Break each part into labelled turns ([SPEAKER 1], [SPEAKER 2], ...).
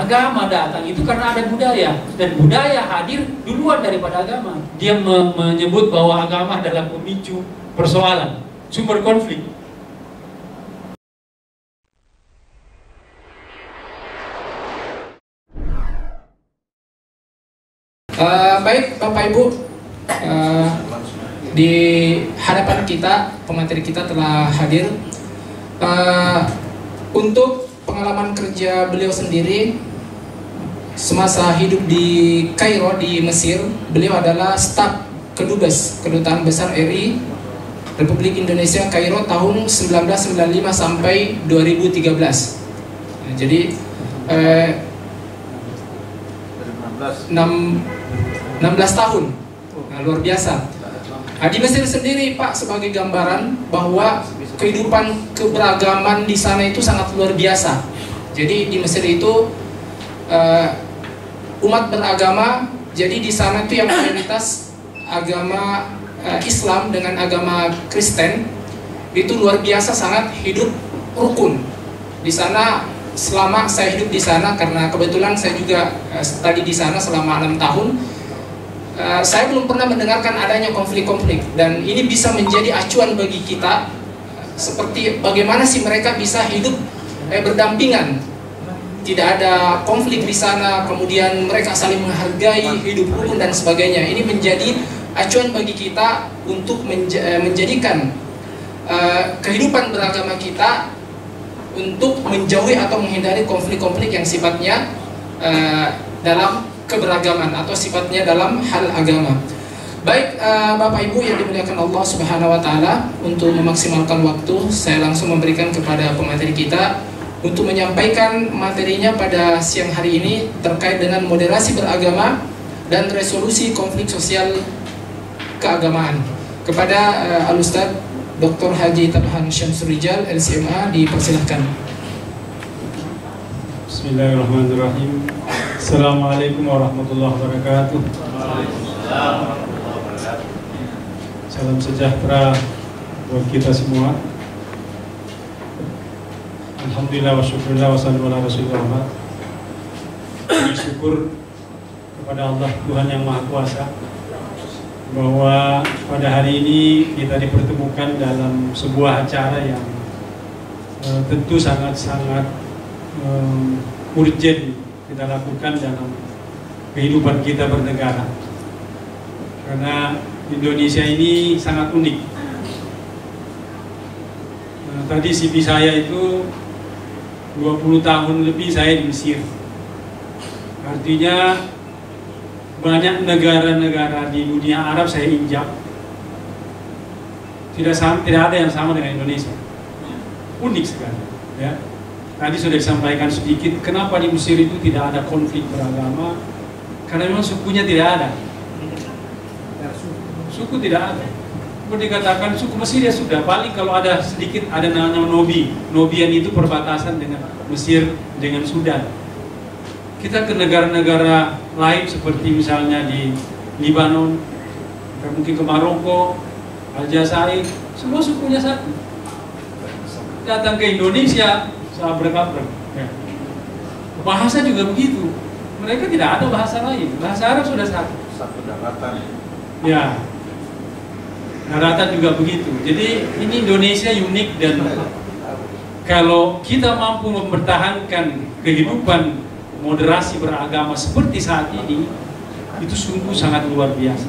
[SPEAKER 1] Agama datang itu karena ada budaya, dan budaya hadir duluan daripada agama. Dia menyebut bahwa agama adalah pemicu persoalan, sumber konflik.
[SPEAKER 2] Baik Bapak Ibu, di hadapan kita pemateri kita telah hadir. Untuk pengalaman kerja beliau sendiri semasa hidup di Kairo di Mesir, beliau adalah staf kedubes Kedutaan Besar RI Republik Indonesia Kairo tahun 1995 sampai 2013. Nah, jadi 16 tahun. Nah, luar biasa. Nah, di Mesir sendiri Pak, sebagai gambaran bahwa kehidupan keberagaman di sana itu sangat luar biasa. Jadi di Mesir itu umat beragama, jadi di sana itu yang mayoritas agama Islam dengan agama Kristen itu luar biasa, sangat hidup rukun. Di sana selama saya hidup di sana, karena kebetulan saya juga studi di sana selama 6 tahun, saya belum pernah mendengarkan adanya konflik-konflik, dan ini bisa menjadi acuan bagi kita seperti bagaimana sih mereka bisa hidup berdampingan, tidak ada konflik di sana, kemudian mereka saling menghargai, hidup rukun dan sebagainya. Ini menjadi acuan bagi kita untuk menjadikan kehidupan beragama kita untuk menjauhi atau menghindari konflik-konflik yang sifatnya dalam keberagaman atau sifatnya dalam hal agama. Baik Bapak Ibu yang dimuliakan Allah Subhanahu wa taala, untuk memaksimalkan waktu saya langsung memberikan kepada pemateri kita untuk menyampaikan materinya pada siang hari ini terkait dengan moderasi beragama dan resolusi konflik sosial keagamaan. Kepada Al-Ustaz Dr. Haji Tabhan Syamsurijal LCMA, dipersilahkan.
[SPEAKER 3] Bismillahirrahmanirrahim. Assalamualaikum warahmatullahi wabarakatuh. Salam sejahtera buat kita semua. Alhamdulillah wa syukurillah wa sallallahu ala rasulillah. Bersyukur kepada Allah Tuhan yang Maha Kuasa bahwa pada hari ini kita dipertemukan dalam sebuah acara yang tentu sangat-sangat urgent kita lakukan dalam kehidupan kita bernegara. Karena Indonesia ini sangat unik. Tadi CV saya itu 20 tahun lebih saya di Mesir. Artinya banyak negara-negara di dunia Arab saya injak. Tidak ada yang sama dengan Indonesia. Unik sekali, ya. Tadi sudah disampaikan sedikit kenapa di Mesir itu tidak ada konflik beragama, karena memang sukunya tidak ada. Suku tidak ada. Mau dikatakan suku Mesir ya sudah, paling kalau ada sedikit ada nama Nobi. Nobian itu perbatasan dengan Mesir dengan Sudan. Kita ke negara-negara lain seperti misalnya di Libanon, mungkin ke Maroko, Aljazair, semua sukunya satu. Datang ke Indonesia sabrek-abrek. Ya. Bahasa juga begitu. Mereka tidak ada bahasa lain. Bahasa Arab sudah satu. Satu daratan. Ya. Daratan juga begitu. Jadi ini Indonesia unik, dan kalau kita mampu mempertahankan kehidupan moderasi beragama seperti saat ini, itu sungguh sangat luar biasa.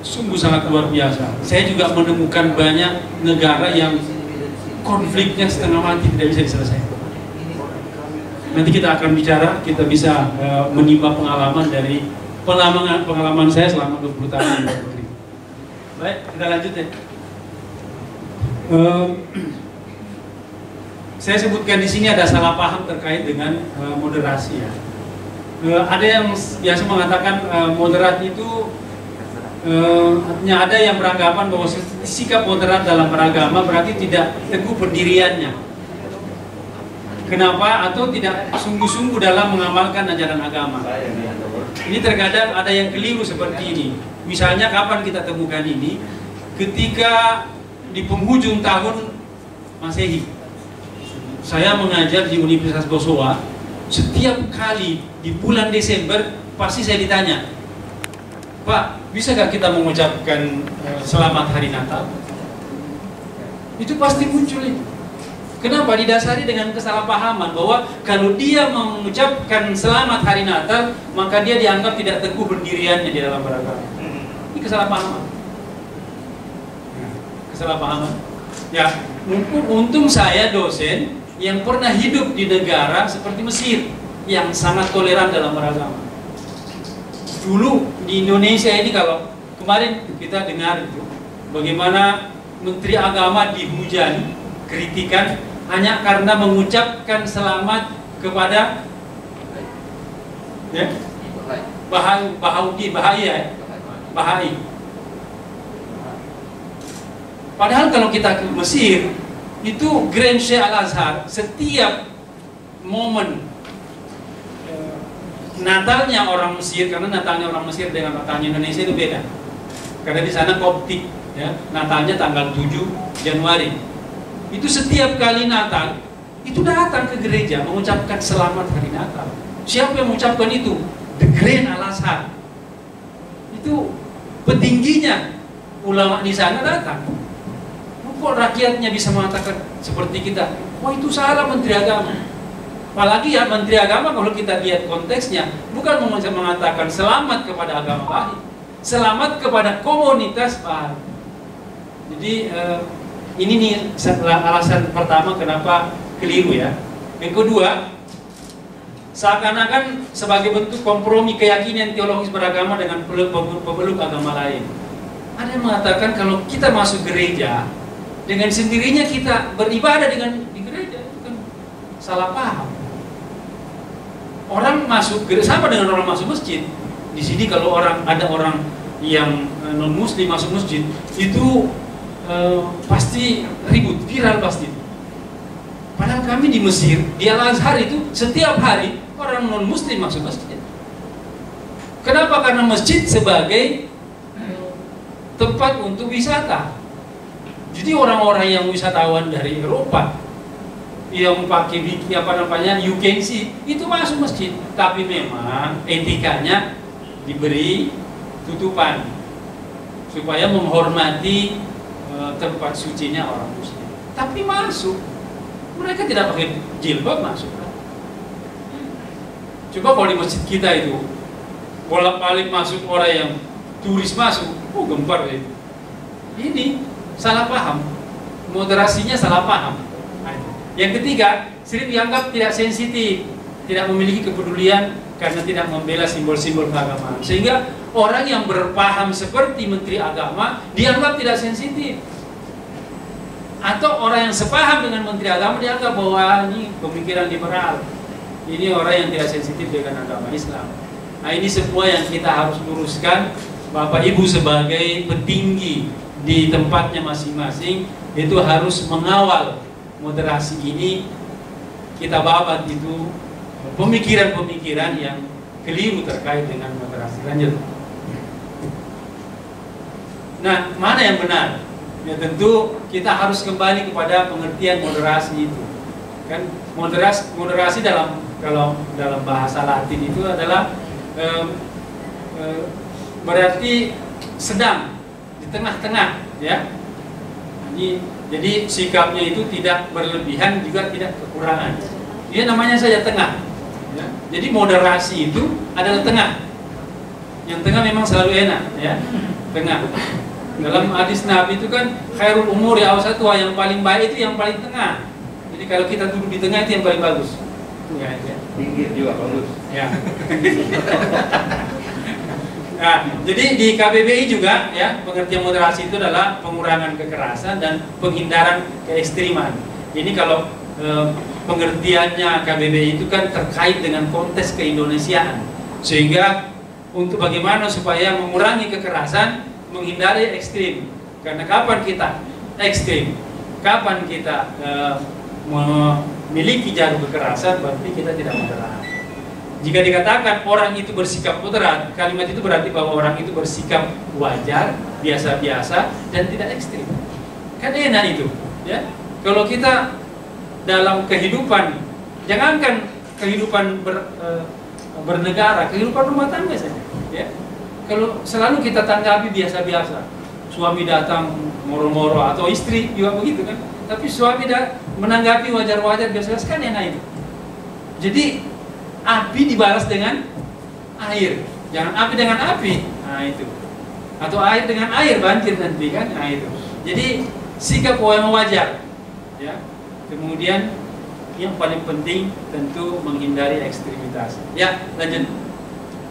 [SPEAKER 3] Sungguh sangat luar biasa. Saya juga menemukan banyak negara yang konfliknya setengah mati tidak bisa diselesaikan. Nanti kita akan bicara, kita bisa menimba pengalaman dari pengalaman saya selama 20 tahun di luar negeri. Baik, kita lanjut ya. Saya sebutkan di sini ada salah paham terkait dengan moderasi ya. Ada yang biasa mengatakan moderat itu artinya ada yang beranggapan bahwa sikap moderat dalam beragama berarti tidak teguh pendiriannya. Kenapa? Atau tidak sungguh-sungguh dalam mengamalkan ajaran agama. Ini terkadang ada yang keliru seperti ini. Misalnya kapan kita temukan ini? Ketika di penghujung tahun Masehi, saya mengajar di Universitas Gosowa setiap kali di bulan Desember pasti saya ditanya, Pak, bisa gak kita mengucapkan selamat hari Natal? Itu pasti muncul itu. Kenapa? Didasari dengan kesalahpahaman bahwa kalau dia mengucapkan selamat hari Natal, maka dia dianggap tidak teguh pendiriannya di dalam beragama. Ini kesalahpahaman. Kesalahpahaman. Ya, untung saya dosen yang pernah hidup di negara seperti Mesir yang sangat toleran dalam beragama. Dulu di Indonesia ini, kalau kemarin kita dengar itu bagaimana Menteri Agama dihujani, kritikan hanya karena mengucapkan selamat kepada ya, Bahai. Padahal kalau kita ke Mesir, itu Grand Sheikh Al-Azhar setiap momen Natalnya orang Mesir, karena Natalnya orang Mesir dengan Natalnya Indonesia itu beda. Karena di sana Koptik, ya, Natalnya tanggal 7 Januari. Itu setiap kali Natal itu datang ke gereja mengucapkan selamat hari Natal. Siapa yang mengucapkan itu? The Grand Al-Azhar. Itu petingginya ulama di sana datang. Kok rakyatnya bisa mengatakan seperti kita? Wah, itu salah Menteri Agama. Apalagi ya Menteri Agama, kalau kita lihat konteksnya, bukan mengatakan selamat kepada agama Bahai, selamat kepada komunitas Bahai. Jadi ini nih alasan pertama kenapa keliru ya. Yang kedua, seakan-akan sebagai bentuk kompromi keyakinan teologis beragama dengan pemeluk agama lain. Ada yang mengatakan kalau kita masuk gereja, dengan sendirinya kita beribadah di gereja, itu kan salah paham. Orang masuk gereja sama dengan orang masuk masjid. Di sini kalau ada orang yang non muslim masuk masjid, itu pasti ribut, viral pasti. Padahal kami di Mesir, di Al-Azhar itu setiap hari orang non muslim masuk masjid. Kenapa? Karena masjid sebagai tempat untuk wisata. Jadi orang-orang yang wisatawan dari Eropa yang pakai UKC itu masuk masjid, tapi memang etikanya diberi tutupan supaya menghormati tempat sucinya orang muslim. Tapi masuk, mereka tidak pakai jilbab masuk. Coba kalau di masjid kita itu bolak-balik masuk orang yang turis masuk, gempar itu. Ini salah paham, moderasinya salah paham. Yang ketiga, sering dianggap tidak sensitif, tidak memiliki kepedulian karena tidak membela simbol-simbol keagamaan. Sehingga orang yang berpaham seperti Menteri Agama dianggap tidak sensitif. Atau orang yang sepaham dengan Menteri Agama dianggap bahwa ini pemikiran liberal. Ini orang yang tidak sensitif dengan agama Islam. Nah, ini semua yang kita harus luruskan. Bapak Ibu sebagai petinggi di tempatnya masing-masing itu harus mengawal moderasi ini. Kita babat itu pemikiran-pemikiran yang keliru terkait dengan moderasi. Lanjut. Nah, mana yang benar? Ya tentu kita harus kembali kepada pengertian moderasi itu. Kan moderasi kalau dalam bahasa Latin itu adalah berarti sedang, di tengah-tengah, ya. Jadi sikapnya itu tidak berlebihan juga tidak kekurangan. Dia namanya saja tengah. Ya. Jadi moderasi itu adalah tengah. Yang tengah memang selalu enak, ya. Tengah. Dalam hadis Nabi itu kan khairul umur ya awsatuha, yang paling baik itu yang paling tengah. Jadi kalau kita duduk di tengah itu yang paling bagus. Ya, ya.
[SPEAKER 4] Pinggir juga bagus.
[SPEAKER 3] Ya. Nah, jadi di KBBI juga ya, pengertian moderasi itu adalah pengurangan kekerasan dan penghindaran keekstriman. Ini kalau pengertiannya KBBI itu kan terkait dengan konteks keindonesiaan. Sehingga untuk bagaimana supaya mengurangi kekerasan, menghindari ekstrim. Karena kapan kita ekstrim, kapan kita memiliki jalur kekerasan, berarti kita tidak moderat. Jika dikatakan orang itu bersikap moderat, kalimat itu berarti bahwa orang itu bersikap wajar, biasa-biasa, dan tidak ekstrim. Kan enak itu, ya. Kalau kita dalam kehidupan, jangankan kehidupan bernegara, kehidupan rumah tangga saja. Ya. Kalau selalu kita tanggapi biasa-biasa, suami datang moro-moro atau istri juga begitu kan. Tapi suami menanggapi wajar-wajar biasa-biasa kan enak itu. Jadi api dibalas dengan air, jangan api dengan api. Nah itu. Atau air dengan air, banjir nanti kan. Nah itu. Jadi sikap yang wajar. Ya. Kemudian yang paling penting tentu menghindari ekstremitas. Ya, lanjut.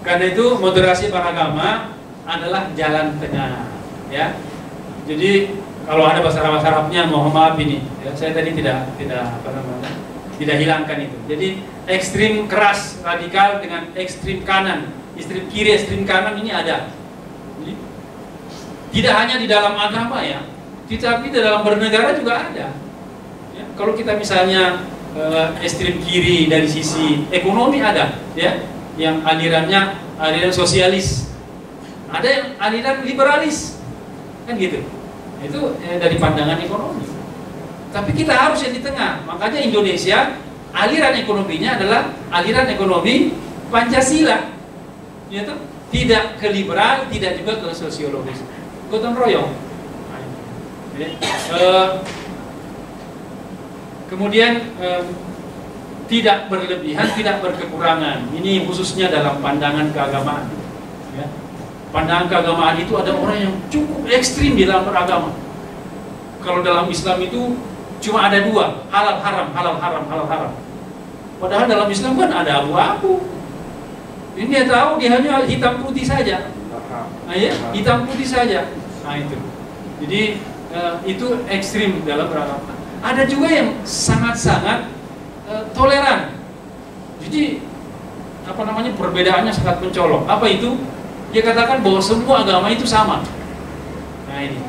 [SPEAKER 3] Karena itu moderasi beragama adalah jalan tengah. Ya. Jadi kalau ada bahasa Arabnya, mohon maaf ini. Ya, saya tadi tidak hilangkan itu. Jadi ekstrim keras radikal dengan ekstrim kanan, ekstrim kiri, ekstrim kanan ini ada. Jadi, tidak hanya di dalam agama ya, tetapi di dalam bernegara juga ada. Ya, kalau kita misalnya ekstrim kiri dari sisi ekonomi ada, ya, yang aliran sosialis, ada yang aliran liberalis, kan gitu. Itu dari pandangan ekonomi. Tapi kita harus yang di tengah. Makanya Indonesia aliran ekonominya adalah aliran ekonomi Pancasila. Ya tuh? Tidak ke liberal, tidak juga ke sosiologis. Gotong royong. Kemudian tidak berlebihan, tidak berkekurangan. Ini khususnya dalam pandangan keagamaan. Ya. Pandangan keagamaan itu ada orang yang cukup ekstrim di dalam beragama. Kalau dalam Islam itu cuma ada dua, halal haram, halal haram, halal haram. Padahal dalam Islam kan ada abu-abu. Ini dia tahu dia hanya hitam putih saja. Nah, ya, hitam putih saja. Nah itu. Jadi itu ekstrim dalam beragama. Ada juga yang sangat-sangat toleran. Jadi perbedaannya sangat mencolok. Apa itu? Dia katakan bahwa semua agama itu sama. Nah ini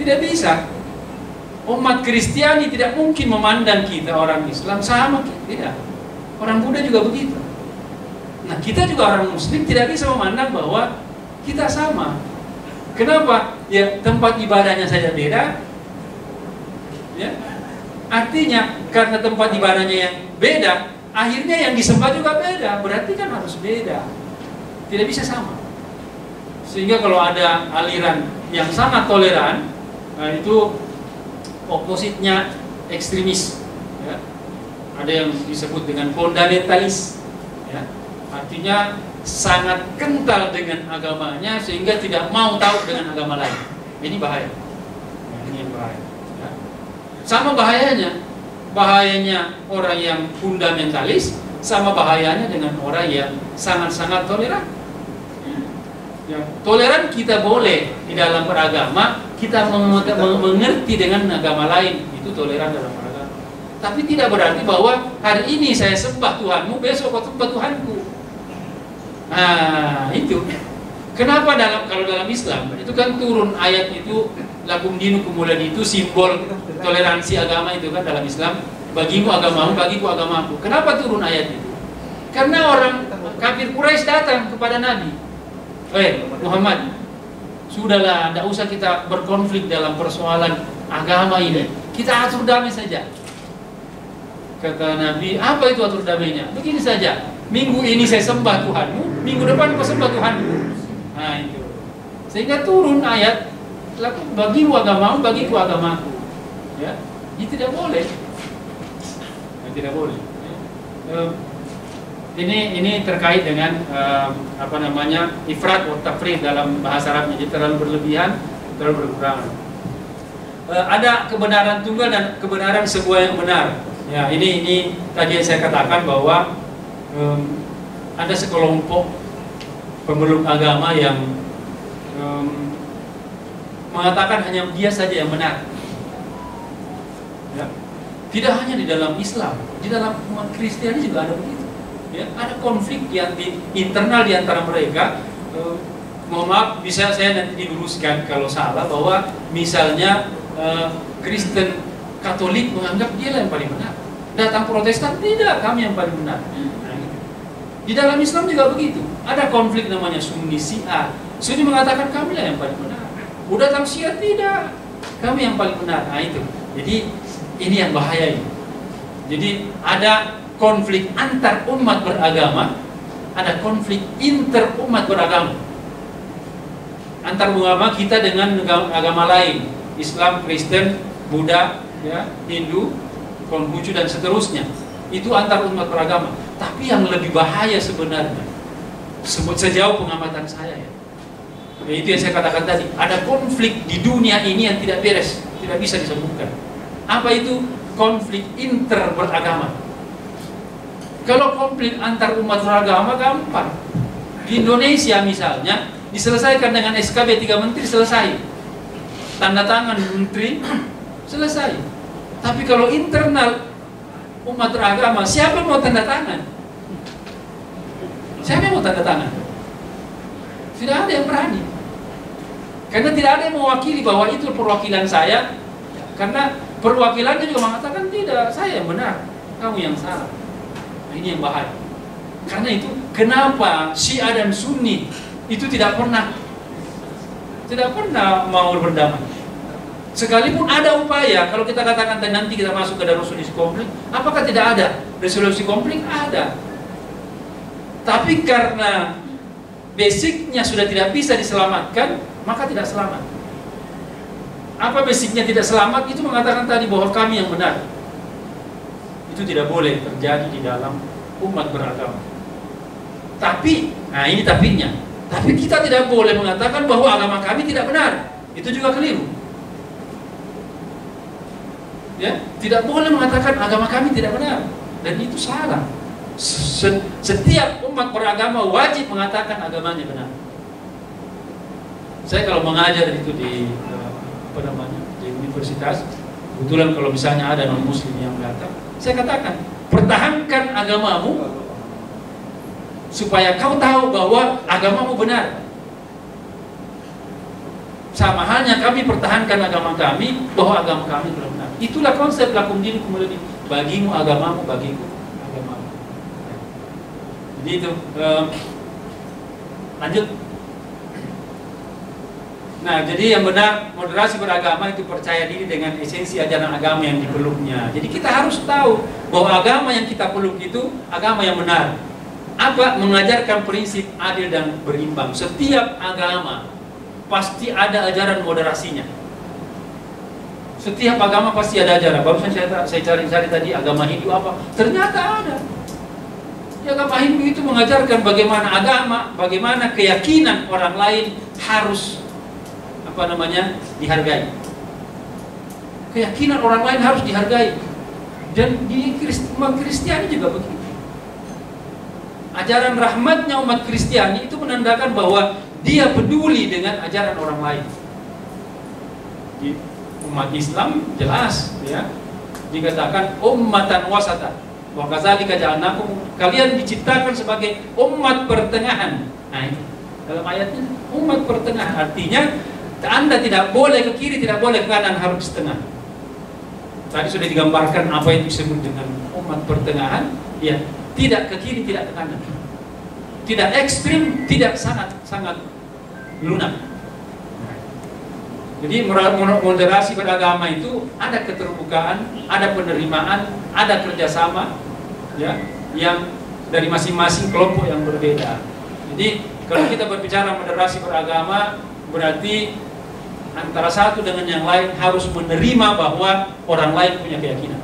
[SPEAKER 3] tidak bisa. Umat Kristiani tidak mungkin memandang kita orang Islam sama, tidak. Orang Buddha juga begitu. Nah kita juga orang Muslim tidak bisa memandang bahwa kita sama. Kenapa? Ya tempat ibadahnya saja beda. Ya. Artinya karena tempat ibadahnya yang beda, akhirnya yang disembah juga beda. Berarti kan harus beda. Tidak bisa sama. Sehingga kalau ada aliran yang sangat toleran, nah itu opositnya ekstremis. Ya. Ada yang disebut dengan fundamentalis. Ya. Artinya sangat kental dengan agamanya sehingga tidak mau tahu dengan agama lain. Ini bahaya. Nah, ini yang bahaya. Ya. Sama bahayanya orang yang fundamentalis, sama bahayanya dengan orang yang sangat-sangat toleran. Ya, toleran kita boleh di dalam beragama, kita mengerti dengan agama lain, itu toleran dalam beragama. Tapi tidak berarti bahwa hari ini saya sembah Tuhanmu, besok kau sembah Tuhanku. Nah, itu. Kenapa kalau dalam Islam itu kan turun ayat itu lakum dinukum waliyadin, itu simbol toleransi agama itu kan dalam Islam. Bagimu agamamu, bagiku agamaku. Kenapa turun ayat itu? Karena orang kafir Quraisy datang kepada Nabi. Muhammad, sudahlah, tidak usah kita berkonflik dalam persoalan agama ini. Kita atur damai saja. Kata Nabi, apa itu atur damainya? Begini saja, minggu ini saya sembah Tuhanmu, minggu depan kau sembah Tuhanku. Nah itu. Sehingga turun ayat, bagimu agamamu, bagiku agamaku. Ya, ini tidak boleh. Tidak boleh. Ini terkait dengan ifrat wa tafrid dalam bahasa Arabnya, jadi terlalu berlebihan, terlalu berkurangan. Ada kebenaran tunggal dan kebenaran sebuah yang benar. Ya, ini tadi yang saya katakan bahwa ada sekelompok pemeluk agama yang mengatakan hanya dia saja yang benar. Ya. Tidak hanya di dalam Islam, di dalam umat Kristiani juga ada begitu. Ya, ada konflik yang internal di antara mereka. Mohon maaf, bisa saya nanti diluruskan kalau salah, bahwa misalnya Kristen Katolik menganggap dia yang paling benar, datang Protestan tidak, kami yang paling benar. Nah, gitu. Di dalam Islam juga begitu. Ada konflik namanya Sunni Syiah. Sunni mengatakan kami lah yang paling benar. Udah datang Syiah tidak, kami yang paling benar. Nah itu. Jadi ini yang bahaya ini. Jadi ada
[SPEAKER 1] konflik antar umat beragama, ada konflik inter umat beragama. Antar agama kita dengan agama lain, Islam, Kristen, Buddha, ya, Hindu, Konghucu dan seterusnya. Itu antar umat beragama. Tapi yang lebih bahaya sebenarnya, sejauh pengamatan saya ya, itu yang saya katakan tadi, ada konflik di dunia ini yang tidak beres, tidak bisa disembuhkan. Apa itu? Konflik inter beragama. Kalau konflik antar umat beragama gampang. Di Indonesia misalnya diselesaikan dengan SKB 3 menteri, selesai. Tanda tangan menteri, selesai. Tapi kalau internal umat beragama, siapa yang mau tanda tangan? Siapa yang mau tanda tangan? Tidak ada yang berani. Karena tidak ada yang mewakili bahwa itu perwakilan saya. Karena perwakilannya juga mengatakan tidak, saya yang benar, kamu yang salah. Nah, ini yang bahaya. Karena itu kenapa Syiah dan Sunni itu tidak pernah mau berdamai. Sekalipun ada upaya, kalau kita katakan nanti kita masuk ke dalam resolusi konflik, apakah tidak ada resolusi konflik? Ada. Tapi karena basicnya sudah tidak bisa diselamatkan, maka tidak selamat. Apa basicnya tidak selamat? Itu mengatakan tadi bahwa kami yang benar. Itu tidak boleh terjadi di dalam umat beragama. Tapi, nah ini tapinya. Tapi kita tidak boleh mengatakan bahwa agama kami tidak benar. Itu juga keliru. Ya, tidak boleh mengatakan agama kami tidak benar. Dan itu salah. Setiap umat beragama wajib mengatakan agamanya benar. Saya kalau mengajar itu di di universitas, kebetulan kalau misalnya ada non muslim yang datang, saya katakan, pertahankan agamamu supaya kau tahu bahwa agamamu benar. Sama halnya kami pertahankan agama kami bahwa agama kami benar. Itulah konsep lakum dinukum waliya din. Bagimu agamamu, bagiku agamamu. Jadi itu lanjut. Nah, jadi yang benar moderasi beragama itu percaya diri dengan esensi ajaran agama yang dipeluknya. Jadi kita harus tahu bahwa agama yang kita peluk itu agama yang benar. Apa? Mengajarkan prinsip adil dan berimbang. Setiap agama pasti ada ajaran moderasinya. Setiap agama pasti ada ajaran. Barusan saya cari-cari tadi agama Hindu apa? Ternyata ada. Ya, agama Hindu itu mengajarkan bagaimana agama, bagaimana keyakinan orang lain harus dihargai. Keyakinan orang lain harus dihargai. Dan di umat Kristiani juga begitu. Ajaran rahmatnya umat Kristiani itu menandakan bahwa dia peduli dengan ajaran orang lain. Di umat Islam jelas ya, dikatakan ummatan wasata. Wa kadzalika ja'alnakum, kalian diciptakan sebagai umat pertengahan. Nah, ini dalam ayatnya umat pertengahan, artinya Anda tidak boleh ke kiri, tidak boleh ke kanan, harus setengah. Tadi sudah digambarkan apa yang disebut dengan umat pertengahan, ya, tidak ke kiri, tidak ke kanan. Tidak ekstrim, tidak sangat lunak. Jadi moderasi beragama itu ada keterbukaan, ada penerimaan, ada kerjasama, ya, yang dari masing-masing kelompok yang berbeda. Jadi kalau kita berbicara moderasi beragama, berarti antara satu dengan yang lain harus menerima bahwa orang lain punya keyakinan.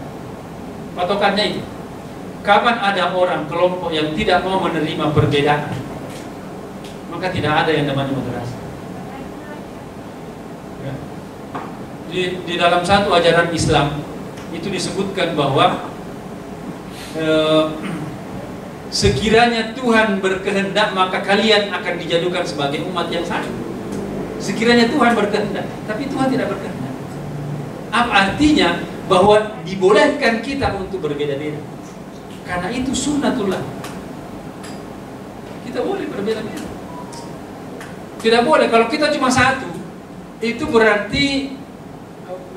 [SPEAKER 1] Patokannya itu. Kapan ada orang kelompok yang tidak mau menerima perbedaan, maka tidak ada yang namanya moderasi. Ya. Di dalam satu ajaran Islam itu disebutkan bahwa sekiranya Tuhan berkehendak maka kalian akan dijadikan sebagai umat yang satu. Sekiranya Tuhan berkehendak, tapi Tuhan tidak berkehendak. Apa artinya? Bahwa dibolehkan kita untuk berbeda-beda. Karena itu sunnatullah. Kita boleh berbeda-beda. Tidak boleh, kalau kita cuma satu, itu berarti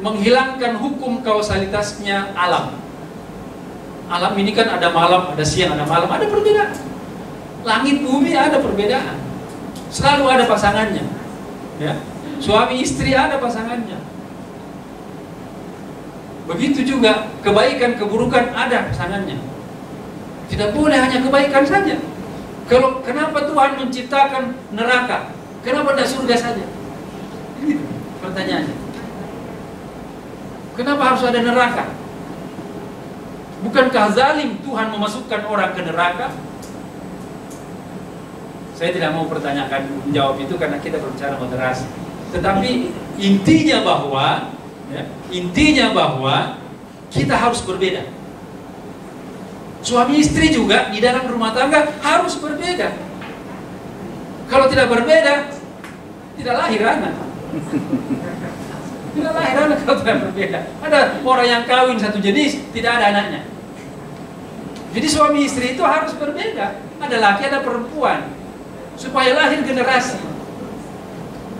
[SPEAKER 1] menghilangkan hukum kausalitasnya alam. Alam ini kan ada malam, ada siang, ada malam, ada perbedaan. Langit bumi ada perbedaan. Selalu ada pasangannya. Ya, suami istri ada pasangannya. Begitu juga kebaikan keburukan ada pasangannya. Tidak boleh hanya kebaikan saja. Kenapa Tuhan menciptakan neraka? Kenapa tidak surga saja? Ini pertanyaannya. Kenapa harus ada neraka? Bukankah zalim Tuhan memasukkan orang ke neraka? Saya tidak mau menjawab itu karena kita berbicara moderasi. Tetapi intinya bahwa kita harus berbeda. Suami istri juga di dalam rumah tangga harus berbeda. Kalau tidak berbeda, tidak lahir anak. Tidak lahir anak kalau tidak berbeda. Ada orang yang kawin satu jenis, tidak ada anaknya. Jadi suami istri itu harus berbeda. Ada laki, ada perempuan, supaya lahir generasi.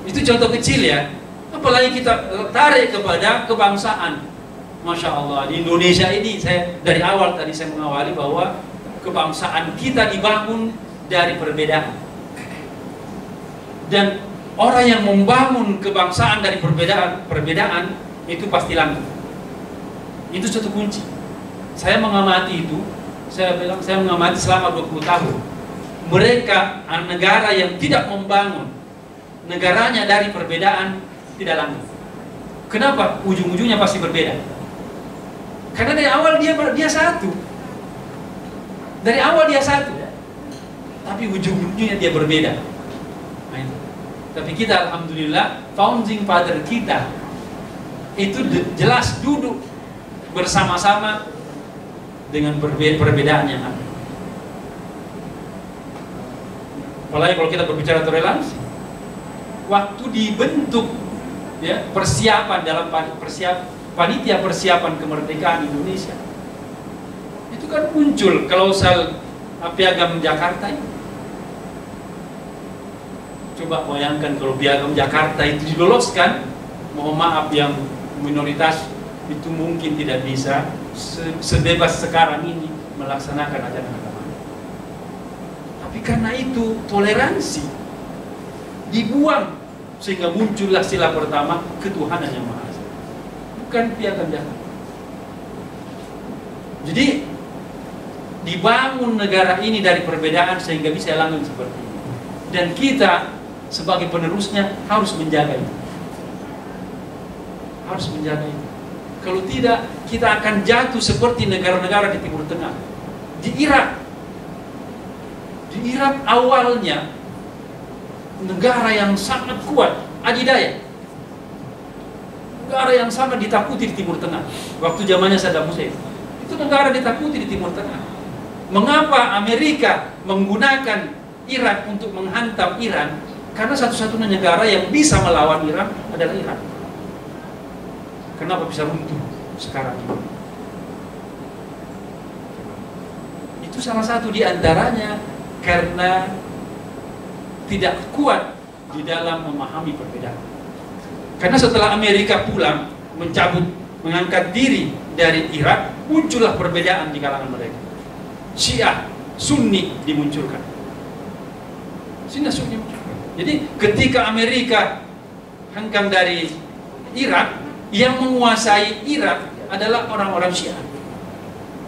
[SPEAKER 1] Itu contoh kecil ya. Apalagi kita tarik kepada kebangsaan. Masya Allah, di Indonesia ini dari awal tadi saya mengawali bahwa kebangsaan kita dibangun dari perbedaan. Dan orang yang membangun kebangsaan dari perbedaan itu pasti langgeng. Itu satu kunci. Saya mengamati itu, saya mengamati selama 20 tahun. Mereka negara yang tidak membangun negaranya dari perbedaan tidak langgeng. Kenapa? Ujung-ujungnya pasti berbeda. Karena dari awal dia satu. Dari awal dia satu. Tapi ujung-ujungnya dia berbeda. Nah, itu. Tapi kita alhamdulillah founding father kita itu jelas duduk bersama-sama dengan perbedaan yang ada. Apalagi kalau kita berbicara toleransi. Waktu dibentuk ya, persiapan dalam panitia persiapan kemerdekaan Indonesia, itu kan muncul klausal Piagam Jakarta ini. Coba bayangkan kalau Piagam Jakarta itu diloloskan, mohon maaf yang minoritas itu mungkin tidak bisa sebebas sekarang ini melaksanakan ajaran agama. Tapi karena itu toleransi dibuang sehingga muncullah sila pertama ketuhanan yang Maha Esa. Bukan Piagam Jakarta. Jadi dibangun negara ini dari perbedaan sehingga bisa langgeng seperti ini. Dan kita sebagai penerusnya harus menjaga itu. Harus menjaga itu. Kalau tidak, kita akan jatuh seperti negara-negara di Timur Tengah. Di Irak. Di Irak awalnya negara yang sangat kuat, adidaya. Negara yang sangat ditakuti di Timur Tengah. Waktu zamannya Saddam Hussein. Itu negara ditakuti di Timur Tengah. Mengapa Amerika menggunakan Irak untuk menghantam Iran? Karena satu-satunya negara yang bisa melawan Iran adalah Irak. Kenapa bisa runtuh sekarang ini? Itu salah satu di antaranya karena tidak kuat di dalam memahami perbedaan. Karena setelah Amerika pulang, mengangkat diri dari Irak, muncullah perbedaan di kalangan mereka. Syiah, Sunni dimunculkan. Syiah, Sunni dimunculkan. Jadi ketika Amerika hengkang dari Irak, yang menguasai Irak adalah orang-orang Syiah.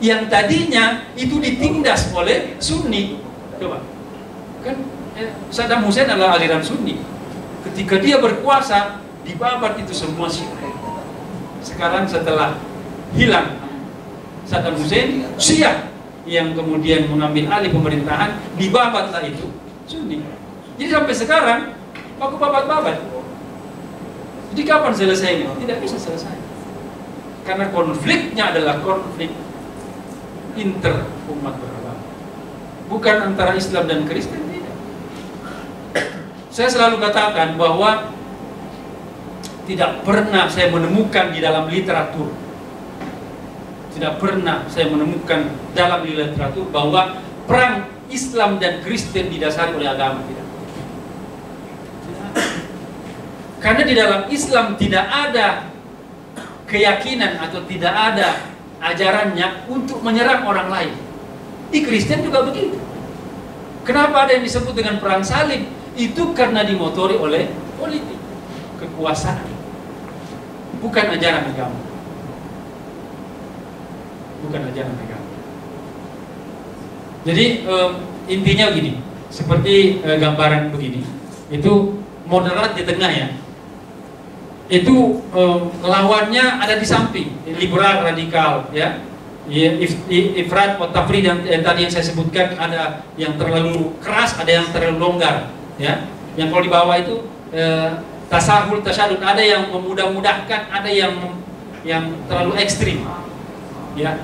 [SPEAKER 1] Yang tadinya itu ditindas oleh Sunni. Coba, kan Saddam Hussein adalah aliran Sunni. Ketika dia berkuasa, dibabat itu semua Syiah. Sekarang setelah hilang Saddam Hussein, Syiah yang kemudian mengambil alih pemerintahan, dibabatlah itu Sunni. Jadi sampai sekarang aku babat-babat. Jadi kapan selesainya? Tidak bisa selesai. Karena konfliknya adalah konflik inter umat beragama, bukan antara Islam dan Kristen. Tidak. Saya selalu katakan bahwa tidak pernah saya menemukan di dalam literatur, tidak pernah saya menemukan dalam literatur bahwa perang Islam dan Kristen didasari oleh agama. Tidak. Karena di dalam Islam tidak ada keyakinan atau tidak ada ajarannya untuk menyerang orang lain. Di Kristen juga begitu. Kenapa ada yang disebut dengan perang salib? Itu karena dimotori oleh politik, kekuasaan, bukan ajaran agama. Bukan ajaran agama. Jadi intinya begini, seperti gambaran begini, itu moderat di tengah ya. Itu lawannya ada di samping, liberal radikal ya. Ifrat atau tafrid yang tadi yang saya sebutkan, ada yang terlalu keras, ada yang terlalu longgar ya. Yang kalau di bawah itu tasahul tasyadud, ada yang memudah-mudahkan, ada yang terlalu ekstrim ya.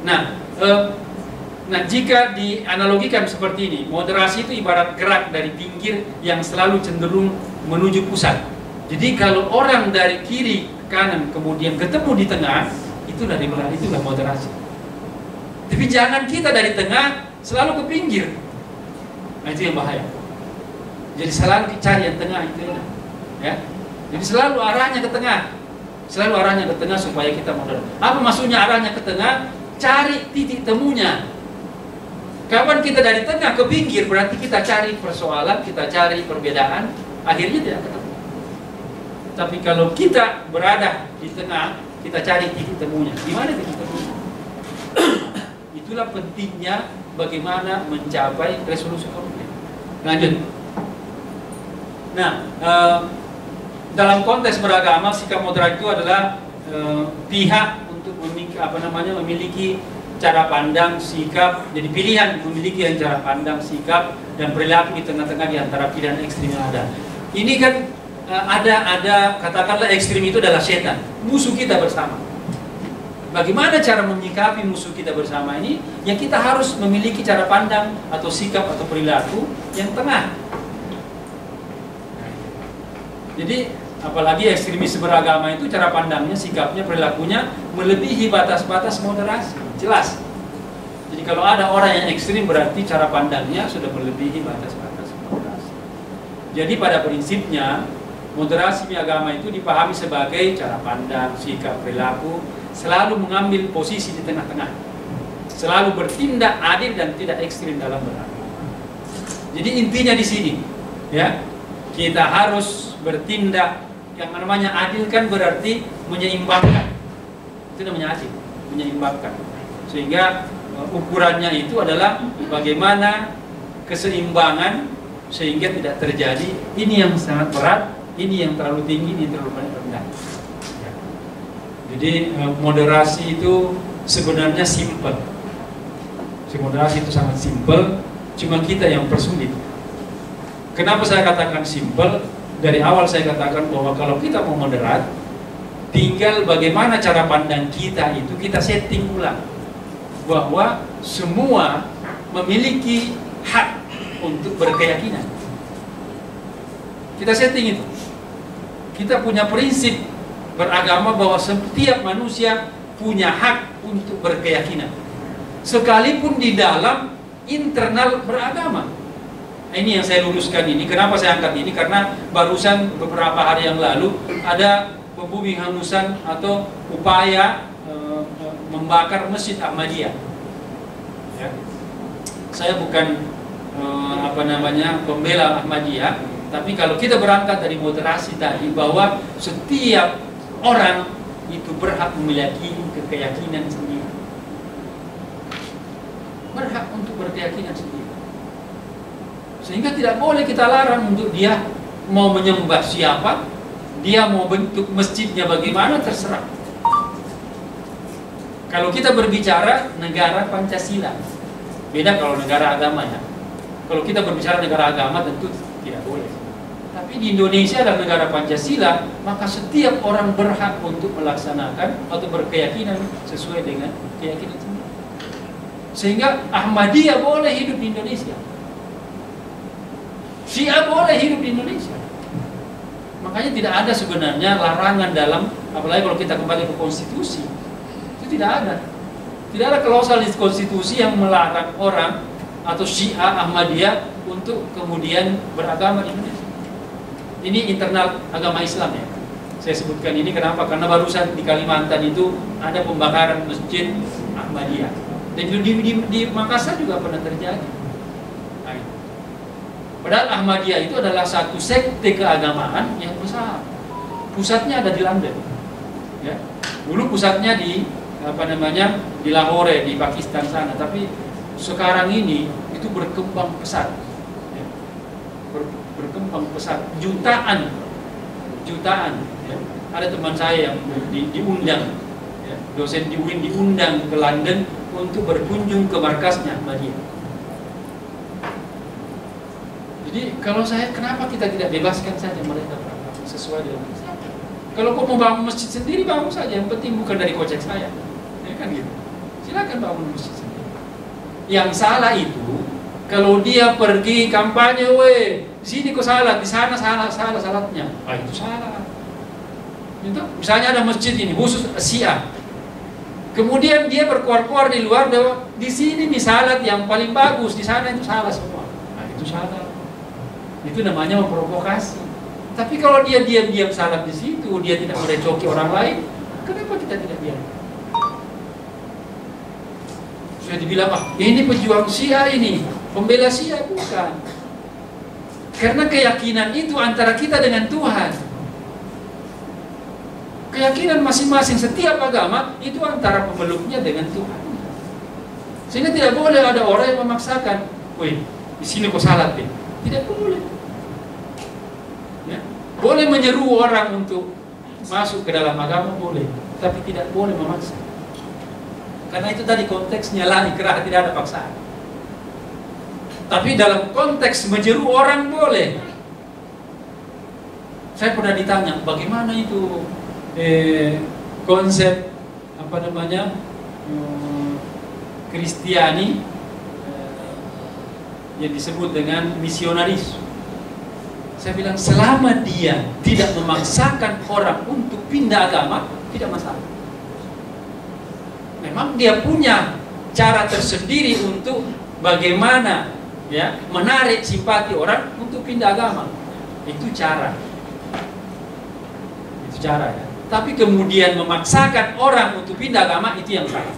[SPEAKER 1] Nah jika dianalogikan seperti ini, moderasi itu ibarat gerak dari pinggir yang selalu cenderung menuju pusat. Jadi kalau orang dari kiri ke kanan kemudian ketemu di tengah, itulah moderasi. Tapi jangan kita dari tengah selalu ke pinggir. Nah, itu yang bahaya. Jadi selalu cari yang tengah itu ya. Jadi selalu arahnya ke tengah. Selalu arahnya ke tengah supaya kita moderat. Apa maksudnya arahnya ke tengah? Cari titik temunya. Kapan kita dari tengah ke pinggir, berarti kita cari persoalan, kita cari perbedaan, akhirnya tidak ketemu. Tapi kalau kita berada di tengah, kita cari titik temunya. Di mana titik temunya? Itulah pentingnya bagaimana mencapai resolusi konflik. Lanjut. Nah, dalam konteks beragama, sikap moderat itu adalah pihak untuk memiliki cara pandang, sikap, jadi pilihan memiliki yang cara pandang, sikap, dan perilaku di tengah-tengah di antara pilihan ekstrim yang ada. Ini kan ada katakanlah ekstrim itu adalah setan, musuh kita bersama. Bagaimana cara menyikapi musuh kita bersama ini? Ya kita harus memiliki cara pandang atau sikap atau perilaku yang tengah. Jadi apalagi ekstremis beragama itu cara pandangnya, sikapnya, perilakunya melebihi batas-batas moderasi. Jelas. Jadi kalau ada orang yang ekstrim berarti cara pandangnya sudah melebihi batas-batas moderasi. Jadi pada prinsipnya moderasi agama itu dipahami sebagai cara pandang, sikap, perilaku, selalu mengambil posisi di tengah-tengah, selalu bertindak adil dan tidak ekstrim dalam beragama. Jadi intinya di sini, ya, kita harus bertindak yang namanya adil kan berarti menyeimbangkan. Itu namanya adil, menyeimbangkan. Sehingga ukurannya itu adalah bagaimana keseimbangan sehingga tidak terjadi ini yang sangat berat, ini yang terlalu tinggi, ini terlalu rendah. Jadi moderasi itu sebenarnya simple. Moderasi itu sangat simple, cuma kita yang persulit. Kenapa saya katakan simple? Dari awal saya katakan bahwa kalau kita mau moderat, tinggal bagaimana cara pandang kita itu kita setting ulang. Bahwa semua memiliki hak untuk berkeyakinan. Kita setting itu. Kita punya prinsip beragama bahwa setiap manusia punya hak untuk berkeyakinan. Sekalipun di dalam internal beragama. Ini yang saya luruskan ini. Kenapa saya angkat ini? Karena barusan beberapa hari yang lalu ada pembumi hangusan atau upaya membakar Masjid Ahmadiyah. Ya. Saya bukan pembela Ahmadiyah, tapi kalau kita berangkat dari moderasi tadi bahwa setiap orang itu berhak memiliki keyakinan sendiri, berhak untuk berkeyakinan sendiri, sehingga tidak boleh kita larang untuk dia mau menyembah siapa, dia mau bentuk masjidnya bagaimana, terserah. Kalau kita berbicara negara Pancasila, beda kalau negara agama ya. Kalau kita berbicara negara agama tentu tidak boleh. Tapi di Indonesia adalah negara Pancasila, maka setiap orang berhak untuk melaksanakan atau berkeyakinan sesuai dengan keyakinan sendiri. Sehingga Ahmadiyah boleh hidup di Indonesia, Syiah boleh hidup di Indonesia. Makanya tidak ada sebenarnya larangan dalam, apalagi kalau kita kembali ke konstitusi. Tidak ada. Tidak ada klausal di konstitusi yang melarang orang atau Syiah Ahmadiyah untuk kemudian beragama di Indonesia. Ini internal agama Islam ya. Saya sebutkan ini kenapa? Karena barusan di Kalimantan itu ada pembakaran Masjid Ahmadiyah. Dan di Makassar juga pernah terjadi. Nah, padahal Ahmadiyah itu adalah satu sekte keagamaan yang besar. Pusatnya ada di London. Ya. Dulu pusatnya di di Lahore, di Pakistan sana, tapi sekarang ini itu berkembang pesat, ya. Berkembang pesat, jutaan, ya. Ada teman saya yang diundang, ya, dosen di UIN diundang ke London untuk berkunjung ke markasnya Ahmadiyah. Jadi kalau saya, kenapa kita tidak bebaskan saja mereka beragama sesuai dengan Islam? Kalau kau mau bangun masjid sendiri, bangun saja. Yang penting bukan dari kocek saya, ya kan gitu. Silakan bangun masjid sendiri. Yang salah itu kalau dia pergi kampanye, sini kau salat, di sana salatnya, itu salah. Itu misalnya ada masjid ini khusus Syiah, kemudian dia berkuar-kuar di luar, di sini nih salat yang paling bagus, di sana itu salah semua. Itu salah. Itu namanya memprovokasi. Tapi kalau dia diam-diam salat di situ, dia tidak merecoki orang lain, kenapa kita tidak biar? Sudah dibilang, ini pejuang Syiah ini, pembela Syiah, bukan. Karena keyakinan itu antara kita dengan Tuhan. Keyakinan masing-masing setiap agama itu antara pemeluknya dengan Tuhan. Sehingga tidak boleh ada orang yang memaksakan, di sini kau salat deh. Tidak boleh. Ya. Boleh menyeru orang untuk masuk ke dalam agama, boleh, tapi tidak boleh memaksa. Karena itu tadi konteksnya la ikrah, tidak ada paksaan. Tapi dalam konteks menyeru orang boleh. Saya pernah ditanya, bagaimana itu konsep Kristiani yang disebut dengan misionaris. Saya bilang, selama dia tidak memaksakan orang untuk pindah agama, tidak masalah. Memang dia punya cara tersendiri untuk bagaimana ya menarik simpati orang untuk pindah agama. Itu cara. Ya. Tapi kemudian memaksakan orang untuk pindah agama, itu yang salah.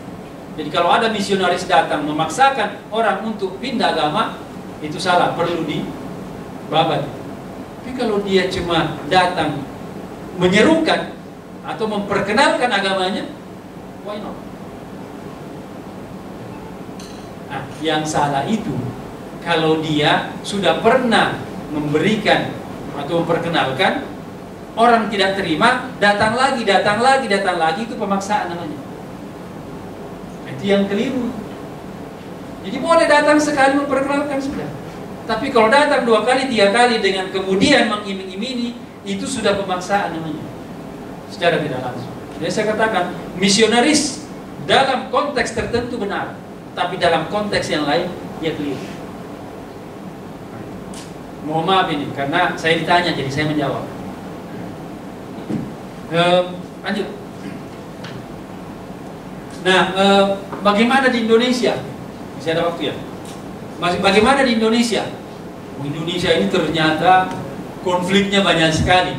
[SPEAKER 1] Jadi kalau ada misionaris datang memaksakan orang untuk pindah agama, itu salah, perlu dibabat. Tapi kalau dia cuma datang menyerukan atau memperkenalkan agamanya, why not? Nah, yang salah itu kalau dia sudah pernah memberikan atau memperkenalkan, orang tidak terima, datang lagi, itu pemaksaan namanya. Itu yang keliru. Jadi boleh datang sekali memperkenalkan sudah. Tapi kalau datang 2 kali, 3 kali dengan kemudian mengiming-imini, itu sudah pemaksaan namanya. Secara tidak langsung. Jadi saya katakan, misionaris dalam konteks tertentu benar, tapi dalam konteks yang lain, dia keliru. Mohon maaf ini, karena saya ditanya, jadi saya menjawab. Lanjut. Nah, bagaimana di Indonesia? Masih ada waktu ya? Bagaimana di Indonesia? Indonesia ini ternyata konfliknya banyak sekali.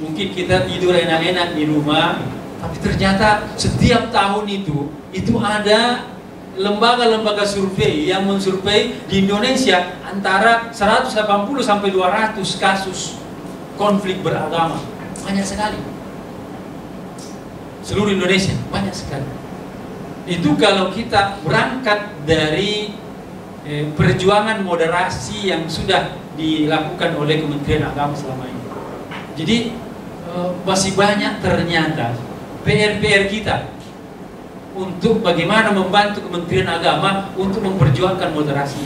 [SPEAKER 1] Mungkin kita tidur enak-enak di rumah, tapi ternyata setiap tahun itu ada lembaga-lembaga survei yang mensurvei di Indonesia antara 180 sampai 200 kasus konflik beragama. Banyak sekali. Seluruh Indonesia, banyak sekali. Itu kalau kita berangkat dari perjuangan moderasi yang sudah dilakukan oleh Kementerian Agama selama ini. Jadi masih banyak ternyata PR kita untuk bagaimana membantu Kementerian Agama untuk memperjuangkan moderasi.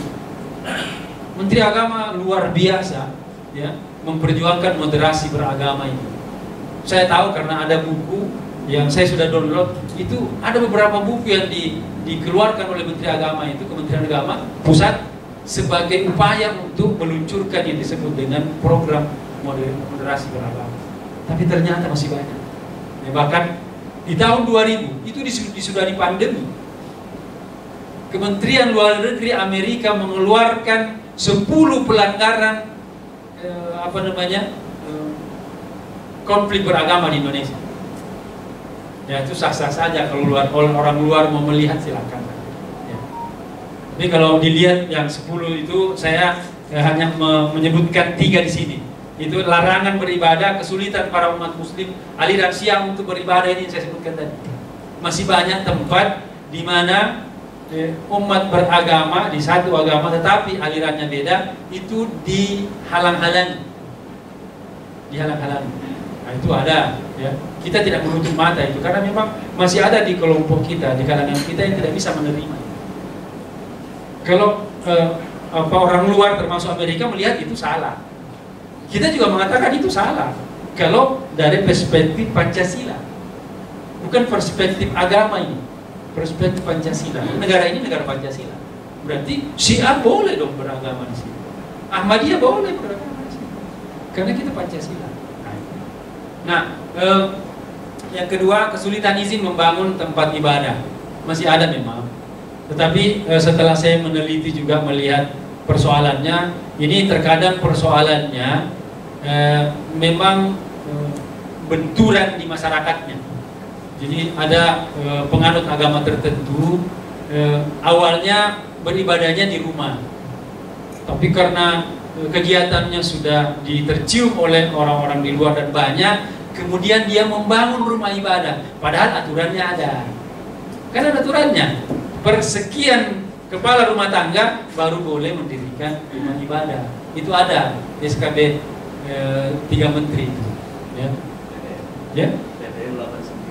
[SPEAKER 1] Menteri Agama luar biasa ya, memperjuangkan moderasi beragama ini. Saya tahu karena ada buku yang saya sudah download, itu ada beberapa buku yang dikeluarkan oleh Menteri Agama itu, Kementerian Agama Pusat, sebagai upaya untuk meluncurkan yang disebut dengan program moderasi beragama. Tapi ternyata masih banyak. Ya, bahkan di tahun 2000 itu sudah di pandemi, Kementerian Luar Negeri Amerika mengeluarkan 10 pelanggaran konflik beragama di Indonesia. Ya itu sah-sah saja kalau orang luar mau melihat, silakan. Ya. Tapi kalau dilihat yang 10 itu saya hanya menyebutkan 3 di sini. Itu larangan beribadah, kesulitan para umat muslim, aliran Syiah untuk beribadah, ini yang saya sebutkan tadi. Masih banyak tempat di mana umat beragama di satu agama tetapi alirannya beda, itu dihalang-halangi. Nah, itu ada, ya. Kita tidak menutup mata itu karena memang masih ada di kelompok kita, di kalangan kita yang tidak bisa menerima. Kalau orang luar termasuk Amerika melihat itu salah, kita juga mengatakan itu salah. Kalau dari perspektif Pancasila, bukan perspektif agama ini, perspektif Pancasila. Negara ini negara Pancasila, berarti Syiah boleh dong beragama di sini, Ahmadiyah boleh beragama di sini, karena kita Pancasila. Nah, yang kedua, kesulitan izin membangun tempat ibadah masih ada memang. Tetapi setelah saya meneliti juga melihat persoalannya, ini terkadang persoalannya memang benturan di masyarakatnya. Jadi ada penganut agama tertentu awalnya beribadahnya di rumah, tapi karena kegiatannya sudah ditercium oleh orang-orang di luar dan banyak, kemudian dia membangun rumah ibadah, padahal aturannya ada. Karena aturannya persekian kepala rumah tangga baru boleh mendirikan rumah ibadah. Itu ada SKB 3 Menteri itu, ya. Ya?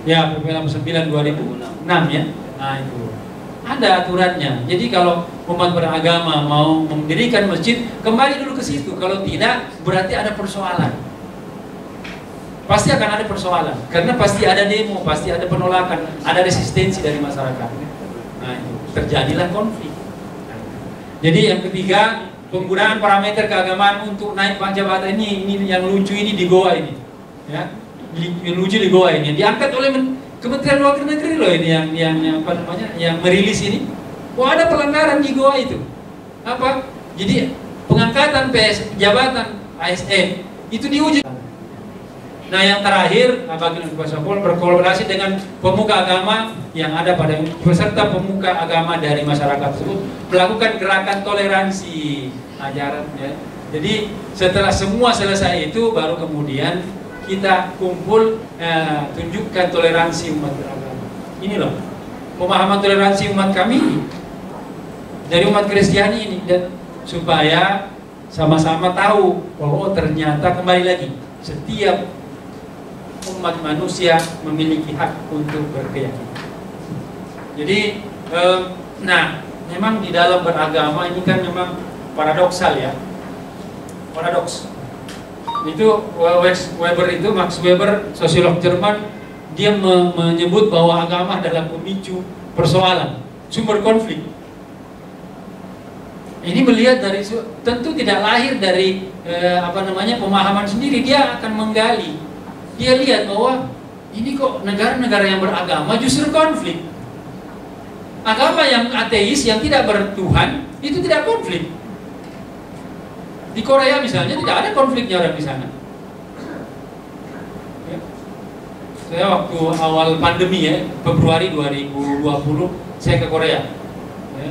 [SPEAKER 1] Ya, PP 89 2006 ya. Nah, itu ada aturannya. Jadi kalau umat beragama mau mendirikan masjid, kembali dulu ke situ. Kalau tidak, berarti ada persoalan. Pasti akan ada persoalan, karena pasti ada demo, pasti ada penolakan, ada resistensi dari masyarakat. Nah, itu terjadilah konflik. Jadi yang ketiga, penggunaan parameter keagamaan untuk naik pangkat jabatan ini yang lucu ini di Goa ini, ya, yang lucu di Goa ini diangkat oleh Kementerian Luar Negeri loh ini yang apa namanya, yang merilis ini. Wah, ada pelanggaran di Goa itu. Apa? Jadi pengangkatan jabatan ASN itu diuji. Nah, yang terakhir, Baginda Pasapol berkolaborasi dengan pemuka agama yang ada pada peserta pemuka agama dari masyarakat tersebut melakukan gerakan toleransi ajaran, ya. Jadi setelah semua selesai itu baru kemudian kita kumpul tunjukkan toleransi umat beragama. Ini loh pemahaman toleransi umat kami dari umat Kristiani ini, dan supaya sama-sama tahu bahwa ternyata kembali lagi setiap umat manusia memiliki hak untuk berkeyakinan. Jadi, nah, memang di dalam beragama ini kan memang paradoksal, ya, paradoks. Itu Max Weber, sosiolog Jerman, dia menyebut bahwa agama adalah pemicu persoalan, sumber konflik. Ini melihat dari, tentu tidak lahir dari pemahaman sendiri, dia akan menggali. Dia lihat bahwa ini kok negara-negara yang beragama justru konflik. Agama yang ateis, yang tidak bertuhan, itu tidak konflik. Di Korea misalnya tidak ada konfliknya orang di sana. Ya. Saya waktu awal pandemi, ya, Februari 2020, saya ke Korea. Ya.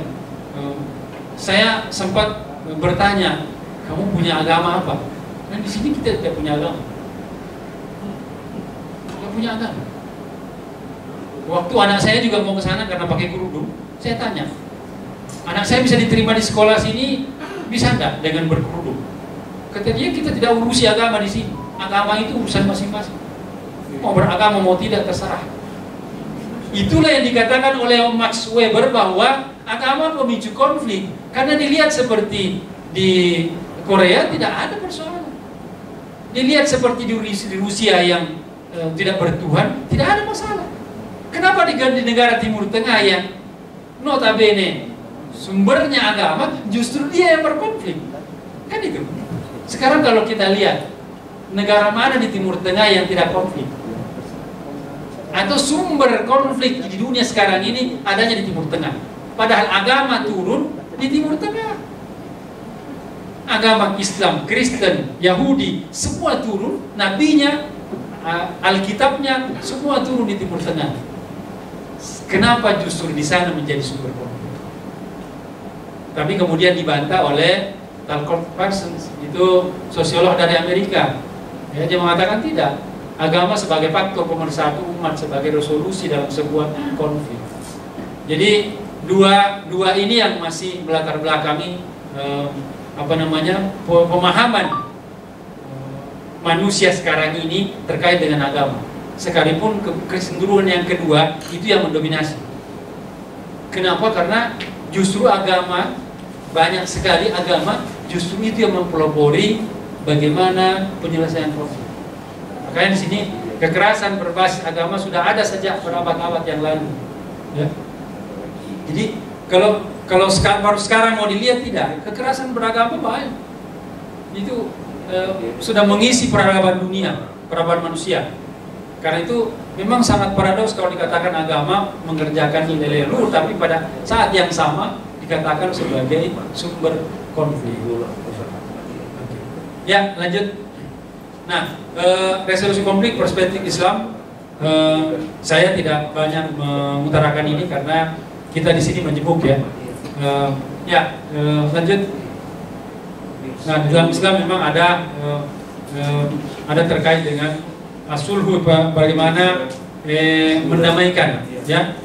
[SPEAKER 1] Saya sempat bertanya, kamu punya agama apa? Dan di sini kita tidak punya agama. Punya agama. Waktu anak saya juga mau ke sana karena pakai kerudung, saya tanya, anak saya bisa diterima di sekolah sini, bisa enggak dengan berkerudung? Kata dia, kita tidak urusi agama di sini. Agama itu urusan masing-masing. Mau beragama mau tidak terserah. Itulah yang dikatakan oleh Max Weber bahwa agama pemicu konflik, karena dilihat seperti di Korea tidak ada persoalan. Dilihat seperti di Rusia yang tidak bertuhan, tidak ada masalah. Kenapa di negara Timur Tengah yang notabene sumbernya agama, justru dia yang berkonflik? Kan itu. Sekarang kalau kita lihat, negara mana di Timur Tengah yang tidak konflik? Atau sumber konflik di dunia sekarang ini adanya di Timur Tengah. Padahal agama turun di Timur Tengah. Agama Islam, Kristen, Yahudi, semua turun, nabinya, Alkitabnya semua turun di Timur Tengah. Kenapa justru di sana menjadi sumber konflik? Tapi kemudian dibantah oleh Talcott Parsons, itu sosiolog dari Amerika. Ya, dia mengatakan tidak, agama sebagai faktor pemersatu umat, sebagai resolusi dalam sebuah konflik. Jadi dua ini yang masih melatar belakangi pemahaman manusia sekarang ini terkait dengan agama. Sekalipun kecenderungan yang kedua itu yang mendominasi. Kenapa? Karena justru agama, banyak sekali agama justru itu yang mempelopori bagaimana penyelesaian konflik. Makanya di sini kekerasan berbasis agama sudah ada sejak berabad-abad yang lalu. Ya. Jadi kalau baru sekarang mau dilihat, tidak, kekerasan beragama banyak. Itu sudah mengisi peradaban dunia, peradaban manusia. Karena itu memang sangat paradoks kalau dikatakan agama mengerjakan nilai luhur, tapi pada saat yang sama dikatakan sebagai sumber konflik. Ya, lanjut. Nah, resolusi konflik perspektif Islam, saya tidak banyak mengutarakan ini karena kita di sini menjebuk ya. Lanjut. Nah, dalam Islam memang ada terkait dengan sulhu, bagaimana mendamaikan, ya,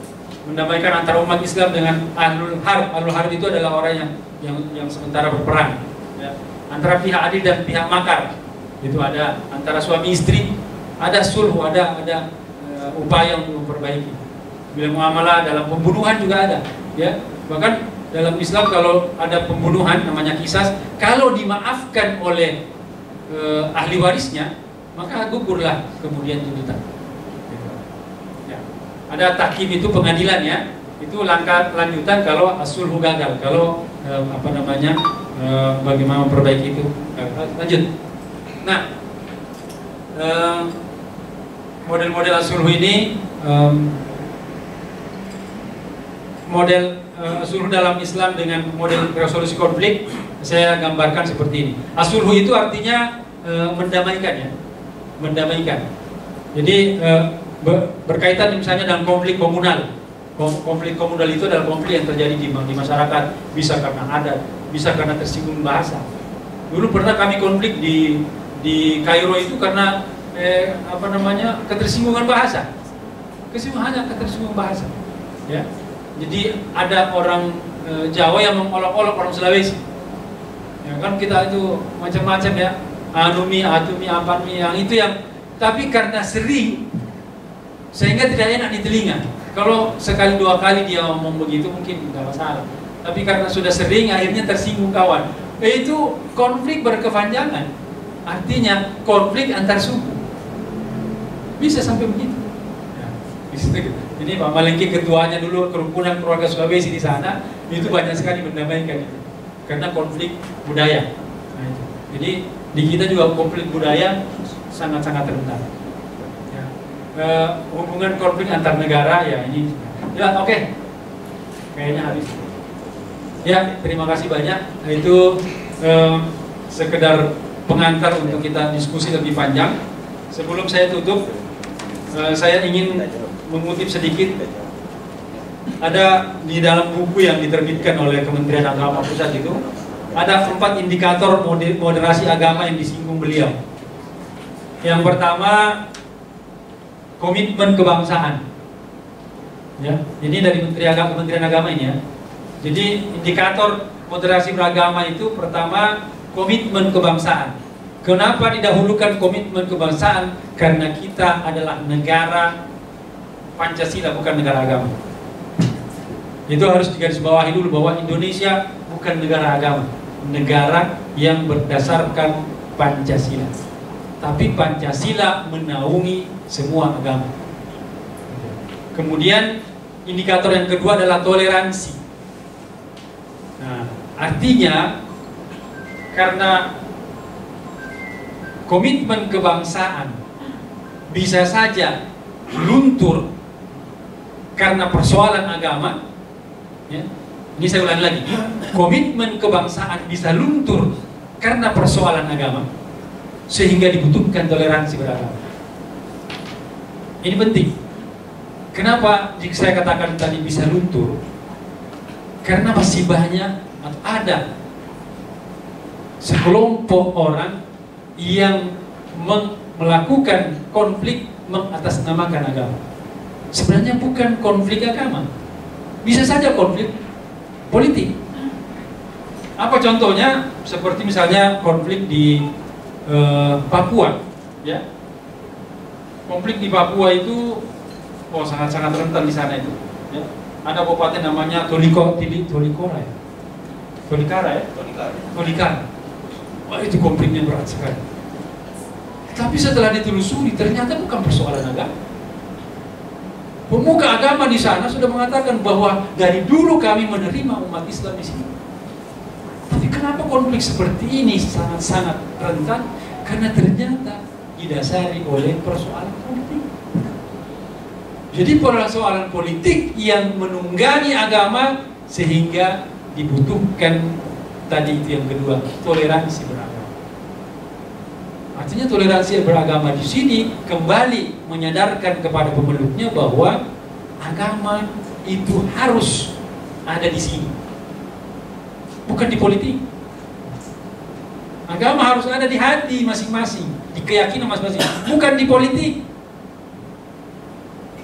[SPEAKER 1] mendamaikan antara umat Islam dengan ahlul harb. Ahlul harb itu adalah orang yang sementara berperang, ya. Antara pihak adil dan pihak makar. Itu ada antara suami istri, ada sulhu, ada upaya untuk memperbaiki. Bila muamalah dalam pembunuhan juga ada, ya. Bahkan dalam Islam kalau ada pembunuhan namanya qisas, kalau dimaafkan oleh ahli warisnya, maka gugurlah kemudian tuntutan. Ya. Ada tahkim, itu pengadilan, ya. Itu langkah lanjutan kalau sulhu gagal, kalau bagaimana memperbaiki itu. Lanjut. Nah, model-model sulhu ini, model sulhu dalam Islam dengan model resolusi konflik saya gambarkan seperti ini. As-sulhu itu artinya mendamaikan, ya. Mendamaikan. Jadi berkaitan misalnya dengan konflik komunal. Konflik komunal itu adalah konflik yang terjadi di masyarakat, bisa karena adat, bisa karena tersinggung bahasa. Dulu pernah kami konflik di Kairo itu karena ketersinggungan bahasa. Hanya ketersinggungan bahasa. Ya. Jadi ada orang Jawa yang mengolok-olok orang Sulawesi. Ya kan, kita itu macam-macam, ya. Anumi, atumi, apami, yang itu yang, tapi karena sering sehingga tidak enak di telinga. Kalau sekali dua kali dia ngomong begitu mungkin nggak masalah, tapi karena sudah sering akhirnya tersinggung kawan. Itu konflik berkepanjangan, artinya konflik antar suku bisa sampai begitu. Ya, gitu. Ini Pak Malengki ketuanya dulu kerukunan keluarga Sulawesi di sana, itu banyak sekali mendamaikan itu karena konflik budaya. Nah, itu. Jadi di kita juga konflik budaya sangat-sangat rendah. Ya. Hubungan konflik antar negara, ya ini. Ya, oke. Kayaknya habis. Ya, terima kasih banyak. Itu sekedar pengantar untuk kita diskusi lebih panjang. Sebelum saya tutup, saya ingin mengutip sedikit. Ada di dalam buku yang diterbitkan oleh Kementerian Agama Pusat itu, ada 4 indikator moderasi agama yang disinggung beliau. Yang pertama, komitmen kebangsaan. Ya, ini dari Kementerian Agama ini, ya. Jadi indikator moderasi beragama itu pertama komitmen kebangsaan. Kenapa didahulukan komitmen kebangsaan? Karena kita adalah negara Pancasila, bukan negara agama. Itu harus digarisbawahi dulu bahwa Indonesia bukan negara agama, negara yang berdasarkan Pancasila. Tapi Pancasila menaungi semua agama. Kemudian indikator yang kedua adalah toleransi. Nah, artinya karena komitmen kebangsaan bisa saja luntur karena persoalan agama, ya. Ini saya ulangi lagi, komitmen kebangsaan bisa luntur karena persoalan agama, sehingga dibutuhkan toleransi beragama. Ini penting. Kenapa saya katakan tadi bisa luntur? Karena masih banyak atau ada sekelompok orang yang melakukan konflik mengatasnamakan agama. Sebenarnya bukan konflik agama, Bisa saja konflik politik. Apa contohnya? Seperti misalnya konflik di Papua, ya. Konflik di Papua itu sangat-sangat rentan di sana itu. Ya. Ada kabupaten namanya Tolikara ya. Tolikara. Wah, itu konfliknya berat sekali. Tapi setelah ditelusuri ternyata bukan persoalan agama. Pemuka agama di sana sudah mengatakan bahwa dari dulu kami menerima umat Islam di sini. Tapi kenapa konflik seperti ini sangat-sangat rentan? Karena ternyata didasari oleh persoalan politik. Jadi persoalan politik yang menunggangi agama sehingga dibutuhkan tadi itu yang kedua, toleransi beragama. Artinya toleransi beragama di sini kembali menyadarkan kepada pemeluknya bahwa agama itu harus ada di sini, bukan di politik. Agama harus ada di hati masing-masing, di keyakinan masing-masing, bukan di politik.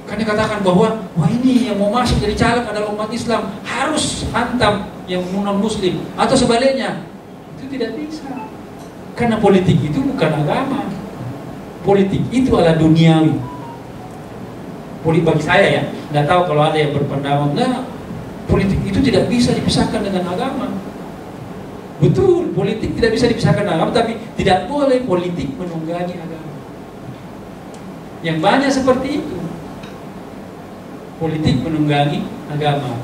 [SPEAKER 1] Kan dikatakan bahwa wah ini yang mau masuk jadi caleg adalah umat Islam, harus hantam yang non-muslim atau sebaliknya. Itu tidak bisa. Karena politik itu bukan agama. Politik itu adalah duniawi. Politik bagi saya ya, nggak tahu kalau ada yang berpendapat, nah politik itu tidak bisa dipisahkan dengan agama. Betul, politik tidak bisa dipisahkan dengan agama, tapi tidak boleh politik menunggangi agama. Yang banyak seperti itu. Politik menunggangi agama.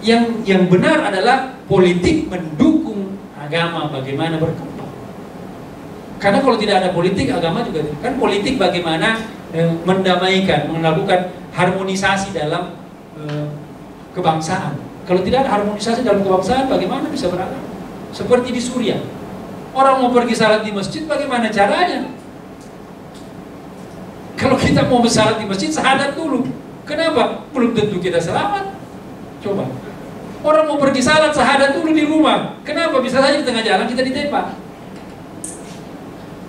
[SPEAKER 1] Yang benar adalah politik mendukung agama bagaimana berkembang. Karena kalau tidak ada politik, agama juga tidak. Kan politik bagaimana mendamaikan, melakukan harmonisasi dalam kebangsaan. Kalau tidak ada harmonisasi dalam kebangsaan, bagaimana bisa beragama? Seperti di Suriah, orang mau pergi salat di masjid, bagaimana caranya? Kalau kita mau salat di masjid, syahadat dulu. Kenapa? Belum tentu kita selamat. Coba, orang mau pergi salat, syahadat dulu di rumah. Kenapa? Bisa saja di tengah jalan kita ditembak.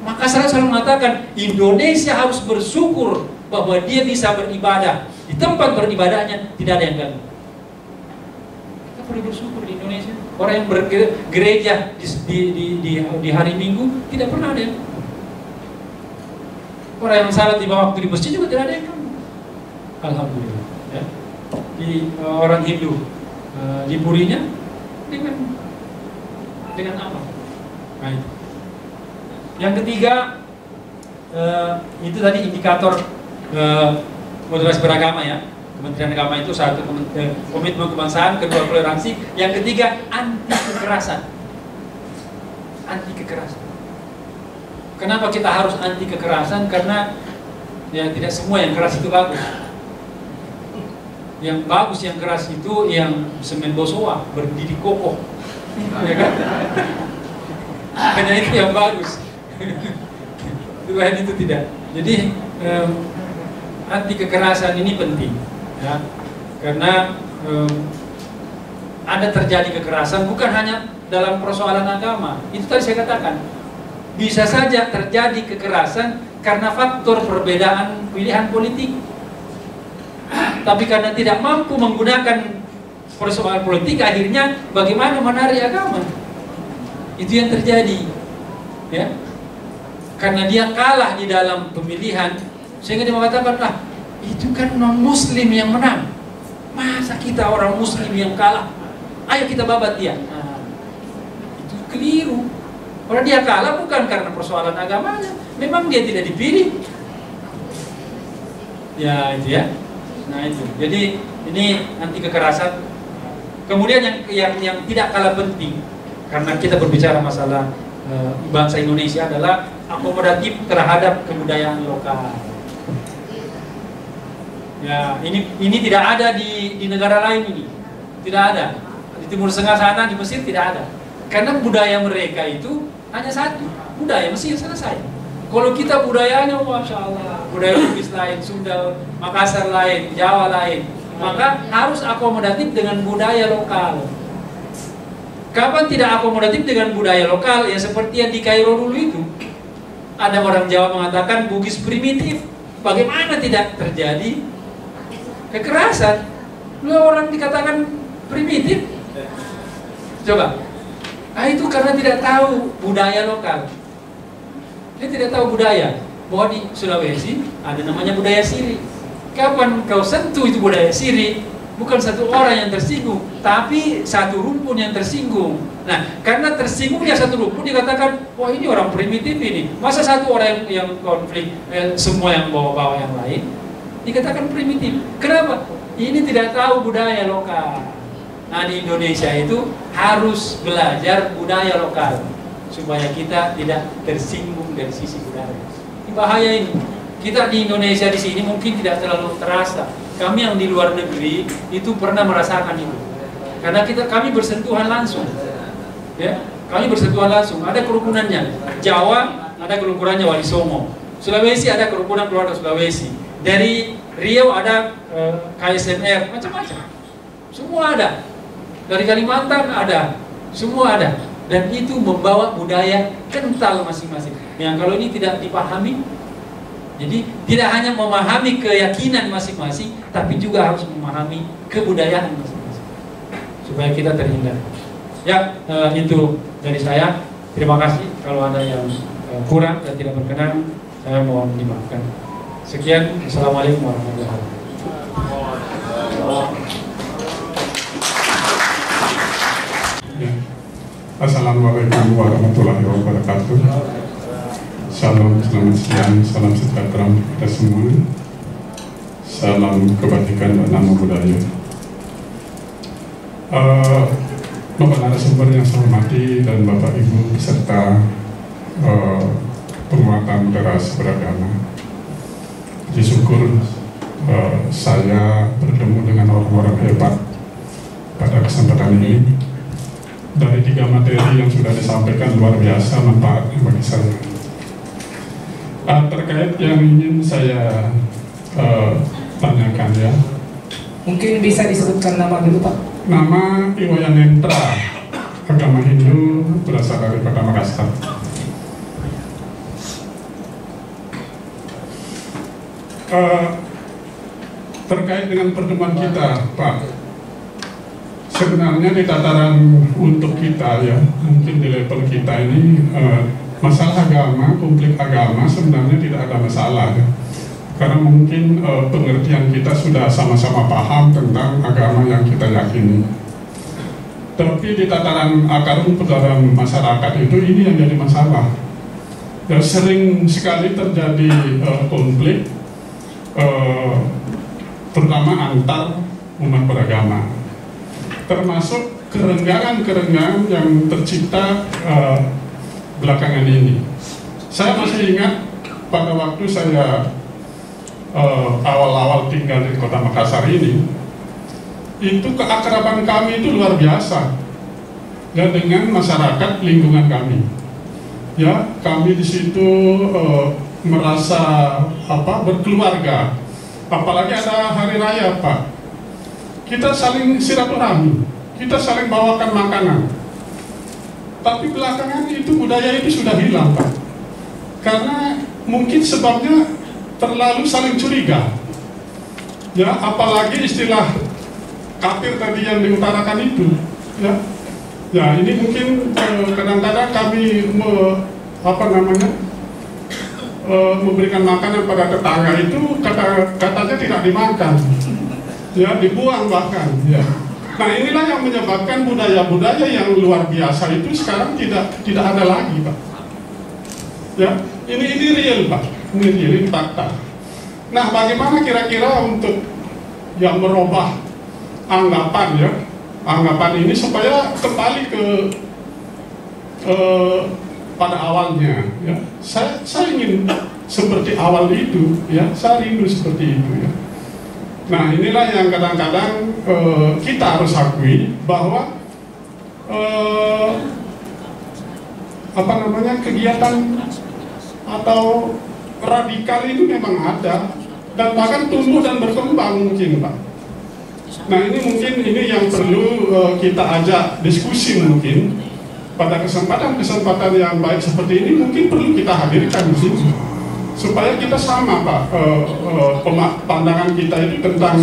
[SPEAKER 1] Maka saya selalu mengatakan, Indonesia harus bersyukur bahwa dia bisa beribadah. Di tempat beribadahnya tidak ada yang ganggu. Kita perlu bersyukur di Indonesia. Orang yang bergereja di hari Minggu tidak pernah ada yang. Orang yang salat di bawah waktu di masjid juga tidak ada yang ganggu. Alhamdulillah. Ya. Di orang Hindu liburinya dengan apa? Nah, itu. Yang ketiga itu tadi indikator moderasi beragama ya. Kementerian Agama itu satu, komitmen kebangsaan, kedua toleransi, yang ketiga anti kekerasan. Anti kekerasan. Kenapa kita harus anti kekerasan? Karena ya tidak semua yang keras itu bagus. Yang bagus, yang keras itu yang semen bosowa, berdiri kokoh, ya kan? Hanya itu yang bagus. Tuhan itu tidak. Jadi anti kekerasan ini penting. Ya, karena ada terjadi kekerasan bukan hanya dalam persoalan agama. Itu tadi saya katakan, bisa saja terjadi kekerasan karena faktor perbedaan pilihan politik. Tapi karena tidak mampu menggunakan persoalan politik, akhirnya bagaimana menarik agama? Itu yang terjadi, ya. Karena dia kalah di dalam pemilihan, sehingga dia mengatakan, lah itu kan non-muslim yang menang. Masa kita orang muslim yang kalah? Ayo kita babat dia. Nah, itu keliru. Kalau dia kalah bukan karena persoalan agamanya, memang dia tidak dipilih. Ya itu ya. Nah itu. Jadi ini anti kekerasan. Kemudian yang tidak kalah penting, karena kita berbicara masalah bangsa Indonesia, adalah akomodatif terhadap kebudayaan lokal. Ya, ini tidak ada di negara lain ini. Tidak ada. Di Timur Tengah sana, di Mesir tidak ada. Karena budaya mereka itu hanya satu, budaya Mesir, selesai. Kalau kita budayanya, Masya Allah, budaya Bugis lain, Sunda, Makassar lain, Jawa lain, maka harus akomodatif dengan budaya lokal. Kapan tidak akomodatif dengan budaya lokal? Ya seperti yang di Kairo dulu itu. Ada orang Jawa mengatakan Bugis primitif. Bagaimana tidak terjadi kekerasan? Lu orang dikatakan primitif. Coba. Ah, itu karena tidak tahu budaya lokal. Dia tidak tahu budaya. Bahwa di Sulawesi ada namanya budaya Siri. Kapan kau sentuh itu budaya Siri, bukan satu orang yang tersinggung, tapi satu rumpun yang tersinggung. Nah, karena tersinggungnya satu rumpun dikatakan, wah ini orang primitif ini. Masa satu orang yang konflik, semua yang bawa-bawa yang lain, dikatakan primitif. Kenapa? Ini tidak tahu budaya lokal. Nah, di Indonesia itu harus belajar budaya lokal supaya kita tidak tersinggung dari sisi budaya. Ini bahaya ini. Kita di Indonesia di sini mungkin tidak terlalu terasa. Kami yang di luar negeri itu pernah merasakan itu. Karena kami bersentuhan langsung. Ya, kami bersentuhan langsung. Ada kerukunannya. Jawa ada kerukunannya Wali Songo. Sulawesi ada kerukunan keluarga Sulawesi. Dari Riau ada KSMR, macam-macam. Semua ada. Dari Kalimantan ada. Semua ada. Dan itu membawa budaya kental masing-masing. Yang kalau ini tidak dipahami, jadi tidak hanya memahami keyakinan masing-masing, tapi juga harus memahami kebudayaan masing-masing supaya kita terhindar. Ya, itu dari saya. Terima kasih. Kalau ada yang kurang dan tidak berkenan, saya mohon dimaafkan. Sekian. Assalamualaikum warahmatullahi wabarakatuh.
[SPEAKER 4] Assalamualaikum warahmatullahi wabarakatuh. Salam, selamat siang, salam sejahtera untuk kita semua. Salam kebajikan dan nama budaya. Bapak narasumber yang saya hormati dan Bapak Ibu beserta penguatan moderasi beragama. Puji syukur saya bertemu dengan orang-orang hebat pada kesempatan ini. Dari 3 materi yang sudah disampaikan luar biasa manfaatnya bagi saya. Terkait yang ingin saya tanyakan ya.
[SPEAKER 2] Mungkin bisa disebutkan nama dulu Pak.
[SPEAKER 4] Nama Iwayanentra, agama Hindu, berasal dari Kota Makassar. Terkait dengan pertemuan kita, Pak, sebenarnya di tataran untuk kita ya, mungkin di level kita ini masalah agama, konflik agama sebenarnya tidak ada masalah ya. Karena mungkin pengertian kita sudah sama-sama paham tentang agama yang kita yakini. Tapi di tataran akar rumput dalam masyarakat itu ini yang jadi masalah. Dan sering sekali terjadi konflik, terutama antar umat beragama. Termasuk kerenggangan-kerenggangan yang tercipta belakangan ini. Saya masih ingat pada waktu saya awal-awal tinggal di Kota Makassar ini, itu keakraban kami itu luar biasa dan dengan masyarakat lingkungan kami. Ya, kami di situ merasa berkeluarga. Apalagi ada hari raya, Pak. Kita saling silaturahmi, kita saling bawakan makanan. Tapi belakangan itu budaya itu sudah hilang, Pak. Karena mungkin sebabnya terlalu saling curiga. Ya, apalagi istilah kafir tadi yang diutarakan itu. Ya, ya ini mungkin kadang-kadang kami memberikan makanan pada tetangga itu katanya tidak dimakan. Ya, dibuang bahkan. Ya. Nah, inilah yang menyebabkan budaya-budaya yang luar biasa itu sekarang tidak ada lagi, Pak. Ya, ini real, Pak. Ini fakta. Nah, bagaimana kira-kira untuk yang merubah anggapan ya, anggapan ini supaya kembali ke pada awalnya ya. Saya ingin seperti awal itu ya, saya rindu seperti itu ya. Nah, inilah yang kadang-kadang kita harus akui bahwa kegiatan atau radikal itu memang ada dan bahkan tumbuh dan berkembang mungkin, Pak. Nah, ini mungkin yang perlu kita ajak diskusi mungkin pada kesempatan yang baik seperti ini, mungkin perlu kita hadirkan di sini supaya kita sama, Pak, pandangan kita itu tentang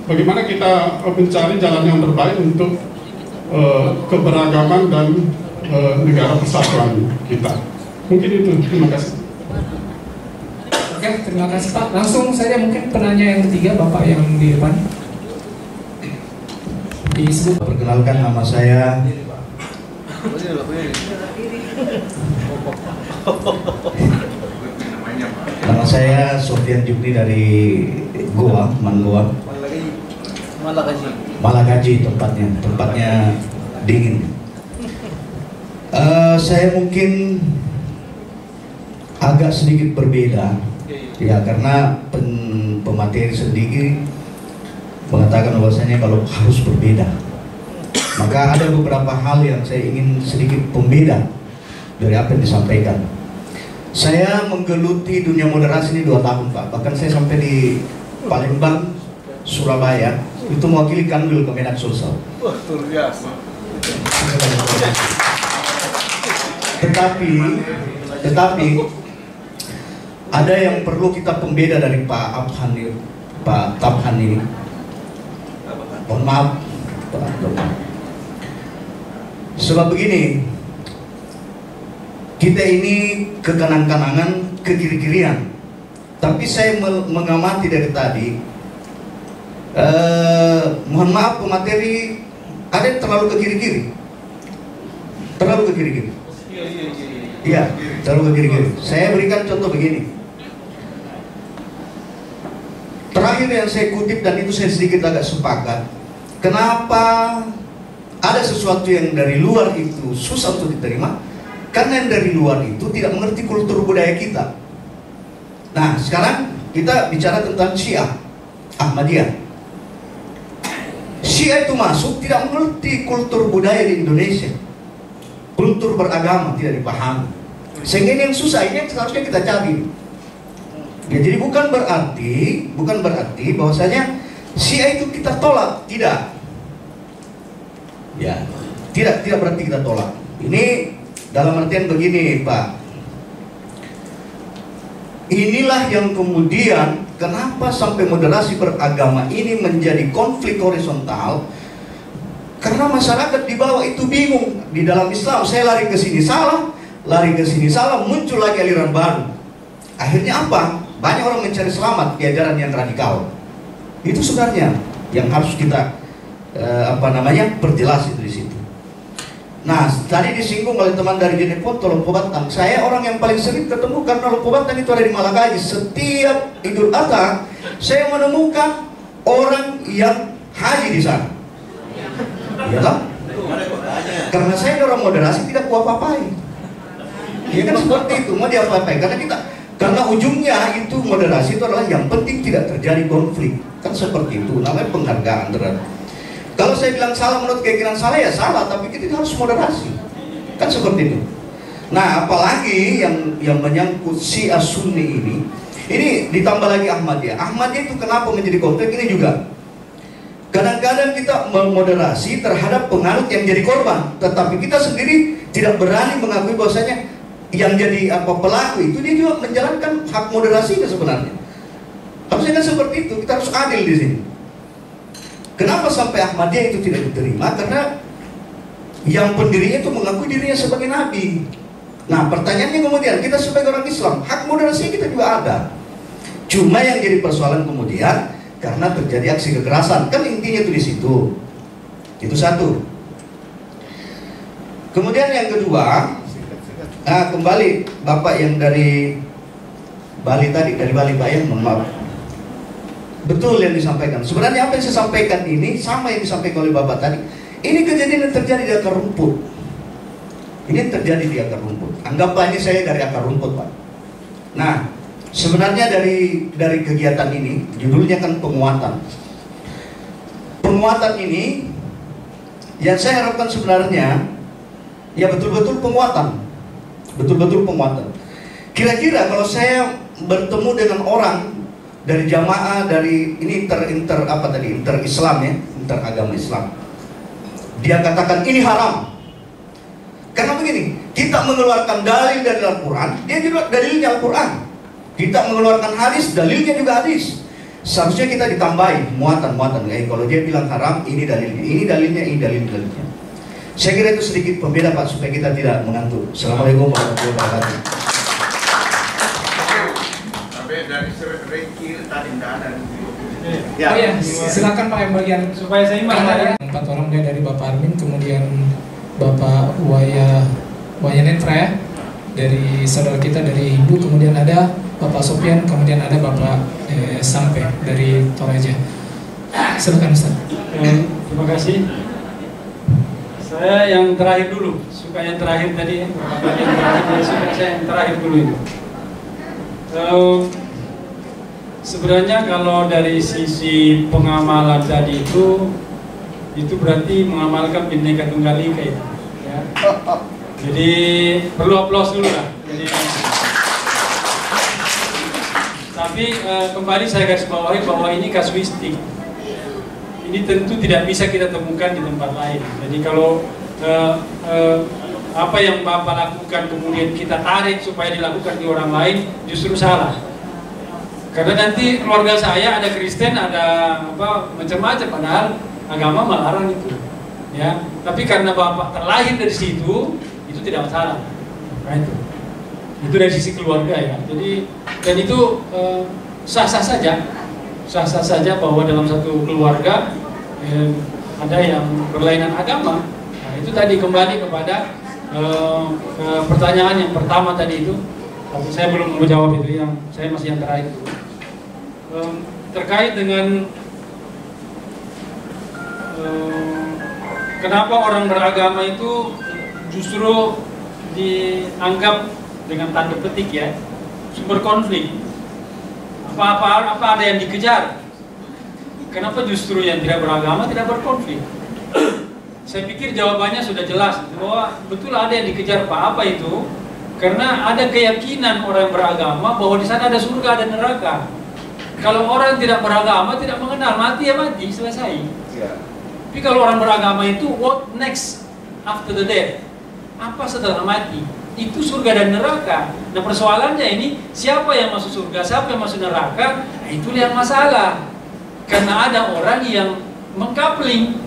[SPEAKER 4] bagaimana kita mencari jalan yang terbaik untuk keberagaman dan negara persatuan kita. Mungkin itu, terima kasih.
[SPEAKER 2] Oke, terima kasih Pak. Langsung saja mungkin penanya yang ketiga, Bapak yang di depan. Disebut.
[SPEAKER 5] Perkenalkan, nama saya Sofyan Jukri dari Goa, Manggoa. Malagaji tempatnya dingin. Saya mungkin agak sedikit berbeda, ya, karena pemateri sendiri mengatakan bahwasanya kalau harus berbeda, maka ada beberapa hal yang saya ingin sedikit pembeda dari apa yang disampaikan. Saya menggeluti dunia moderasi ini 2 tahun Pak, bahkan saya sampai di Palembang, Surabaya, itu mewakili Kanwil Kemenak Sosial.
[SPEAKER 6] Wah, luar biasa.
[SPEAKER 5] Tetapi ada yang perlu kita pembeda dari Pak Tabhan ini. Mohon maaf, Pak. Sebab begini, kita ini ke kanan-kanangan, ke kiri-kirian. Tapi saya mengamati dari tadi, mohon maaf pemateri, ada yang terlalu ke kiri-kiri. Terlalu ke kiri-kiri. Iya, terlalu ke kiri-kiri. Saya berikan contoh begini. Terakhir yang saya kutip, dan itu saya sedikit agak sepakat. Kenapa ada sesuatu yang dari luar itu susah untuk diterima? Karena yang dari luar itu tidak mengerti kultur budaya kita. Nah, sekarang kita bicara tentang Syiah, Ahmadiyah. Syiah itu masuk tidak mengerti kultur budaya di Indonesia. Kultur beragama tidak dipahami. Sehingga ini yang susah, ini yang seharusnya kita cari. Ya, jadi bukan berarti bahwasanya Syiah itu kita tolak, tidak. Ya, tidak berarti kita tolak. Ini dalam artian begini, Pak. Inilah yang kemudian kenapa sampai moderasi beragama ini menjadi konflik horizontal. Karena masyarakat di bawah itu bingung. Di dalam Islam saya lari ke sini salah, muncul lagi aliran baru. Akhirnya apa? Banyak orang mencari selamat di ajaran yang radikal. Itu sebenarnya yang harus kita perjelas itu di situ. Nah, tadi disinggung oleh teman dari Jeneponto, Lompo Batang. Saya orang yang paling sering ketemu karena Lompo Batang itu ada di Malagaji. Setiap Idul Adha saya menemukan orang yang haji di sana. Ya kan? Karena saya orang moderasi tidak kuat apa-apain. Ya kan seperti itu, mau diapa-apain. Karena ujungnya itu moderasi itu adalah yang penting tidak terjadi konflik. Kan seperti itu, namanya penghargaan terhadap. Kalau saya bilang salah menurut keyakinan saya, ya salah, tapi kita harus moderasi. Kan seperti itu. Nah, apalagi yang menyangkut Syiah Sunni ini ditambah lagi Ahmadiyah. Ahmadiyah itu kenapa menjadi konflik ini juga. Kadang-kadang kita memoderasi terhadap penganut yang jadi korban, tetapi kita sendiri tidak berani mengakui bahwasanya yang jadi pelaku itu dia juga menjalankan hak moderasinya sebenarnya. Harusnya kan seperti itu, kita harus adil di sini. Kenapa sampai Ahmadiyah itu tidak diterima? Karena yang pendirinya itu mengakui dirinya sebagai nabi. Nah, pertanyaannya kemudian, kita sebagai orang Islam, hak moderasi kita juga ada. Cuma yang jadi persoalan kemudian, karena terjadi aksi kekerasan, kan intinya itu di situ. Itu satu. Kemudian yang kedua, kembali Bapak yang dari Bali tadi, dari Bali Pak, ya, mohon maaf. Betul yang disampaikan. Sebenarnya apa yang saya sampaikan ini sama yang disampaikan oleh Bapak tadi. Ini kejadian yang terjadi di akar rumput. Ini yang terjadi di akar rumput. Anggaplah ini saya dari akar rumput, Pak. Nah, sebenarnya dari kegiatan ini, judulnya kan penguatan. Penguatan ini yang saya harapkan sebenarnya ya betul-betul penguatan. Betul-betul penguatan. Kira-kira kalau saya bertemu dengan orang dari jamaah, dari ini inter-Islam ya, interagama Islam. Dia katakan ini haram. Karena begini, kita mengeluarkan dalil dari Al-Quran, dia juga dalilnya Al-Quran. Kita mengeluarkan hadis, dalilnya juga hadis. Seharusnya kita ditambahi muatan-muatan. Kalau dia bilang haram, ini dalilnya, ini dalilnya, ini dalilnya. Saya kira itu sedikit pembeda Pak, supaya kita tidak mengantuk. Assalamualaikum warahmatullahi wabarakatuh.
[SPEAKER 6] Tapi dari Ricky tadi tidak ada.
[SPEAKER 2] Ya. Oh ya, silakan Pak yang bagian
[SPEAKER 3] Supaya saya
[SPEAKER 2] ya. 4 orang dari Bapak Armin, kemudian Bapak Wayanetra ya, dari saudara kita dari Hindu, kemudian ada Bapak Sofian, kemudian ada Bapak Sampai dari Toraja. Silakan Ustaz.
[SPEAKER 3] Terima kasih. Saya yang terakhir dulu, suka yang terakhir tadi, Bapak yang terakhir, suka saya yang terakhir dulu itu. Sebenarnya kalau dari sisi pengamalan tadi itu berarti mengamalkan Bhinneka Tunggal Ika itu. Ya. Jadi perlu aplaus dulu lah. Jadi, tapi kembali saya garis bawahi bahwa ini kasuistik. Ini tentu tidak bisa kita temukan di tempat lain. Jadi kalau apa yang Bapak lakukan kemudian kita tarik supaya dilakukan di orang lain, justru salah. Karena nanti keluarga saya ada Kristen, ada apa macam-macam, padahal agama melarang itu. Ya, tapi karena Bapak terlahir dari situ, itu tidak masalah. Nah, itu dari sisi keluarga ya. Jadi dan itu sah-sah saja bahwa dalam satu keluarga ada yang berlainan agama. Nah, itu tadi kembali kepada pertanyaan yang pertama tadi itu. Tapi saya belum menjawab itu, yang saya masih yang terakhir. Terkait dengan kenapa orang beragama itu justru dianggap dengan tanda petik ya sumber konflik. Apa ada yang dikejar? Kenapa justru yang tidak beragama tidak berkonflik? Saya pikir jawabannya sudah jelas bahwa betul ada yang dikejar. Apa itu? Karena ada keyakinan orang beragama bahwa di sana ada surga, ada neraka. Kalau orang tidak beragama, tidak mengenal, mati ya mati, selesai.
[SPEAKER 6] Ya.
[SPEAKER 3] Tapi kalau orang beragama itu, what next after the death? Apa setelah mati? Itu surga dan neraka. Nah persoalannya ini, siapa yang masuk surga, siapa yang masuk neraka? Nah itu yang masalah. Karena ada orang yang mengkapling.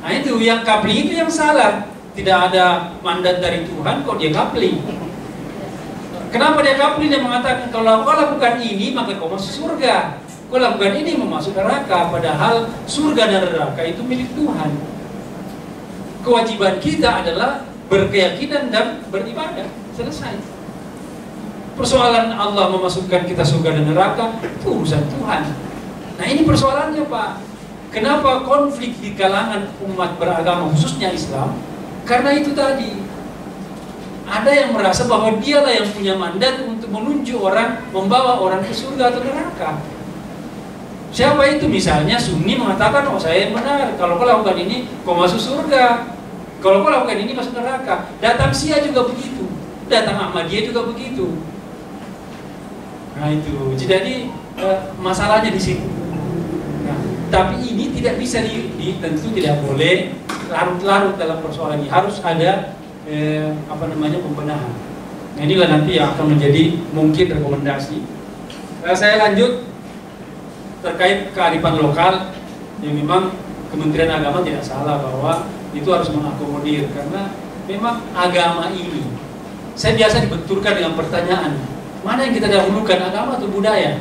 [SPEAKER 3] Nah itu, yang kapling itu yang salah. Tidak ada mandat dari Tuhan, kok dia kapling. Kenapa dia kapling? Dia mengatakan, kalau kau lakukan ini, maka kau masuk surga. Kau lakukan ini, mau masuk neraka. Padahal surga dan neraka itu milik Tuhan. Kewajiban kita adalah berkeyakinan dan beribadah. Selesai. Persoalan Allah memasukkan kita surga dan neraka, itu urusan Tuhan. Nah ini persoalannya Pak. Kenapa konflik di kalangan umat beragama, khususnya Islam? Karena itu tadi. Ada yang merasa bahwa dialah yang punya mandat untuk menunjuk orang, membawa orang ke surga atau neraka. Siapa itu? Misalnya Sunni mengatakan, oh saya yang benar, kalau kau lakukan ini, kau masuk surga. Kalau kau lakukan ini, masuk neraka. Datang Syiah juga begitu. Datang Ahmadiyah juga begitu. Nah itu, jadi masalahnya di situ. Nah, tapi ini tidak bisa tentu tidak boleh larut-larut dalam persoalan ini. Harus ada pembenahan. Nah, inilah nanti yang akan menjadi mungkin rekomendasi. Saya lanjut terkait kearifan lokal, yang memang Kementerian Agama tidak salah bahwa itu harus mengakomodir, karena memang agama ini, saya biasa dibenturkan dengan pertanyaan, mana yang kita dahulukan, agama atau budaya?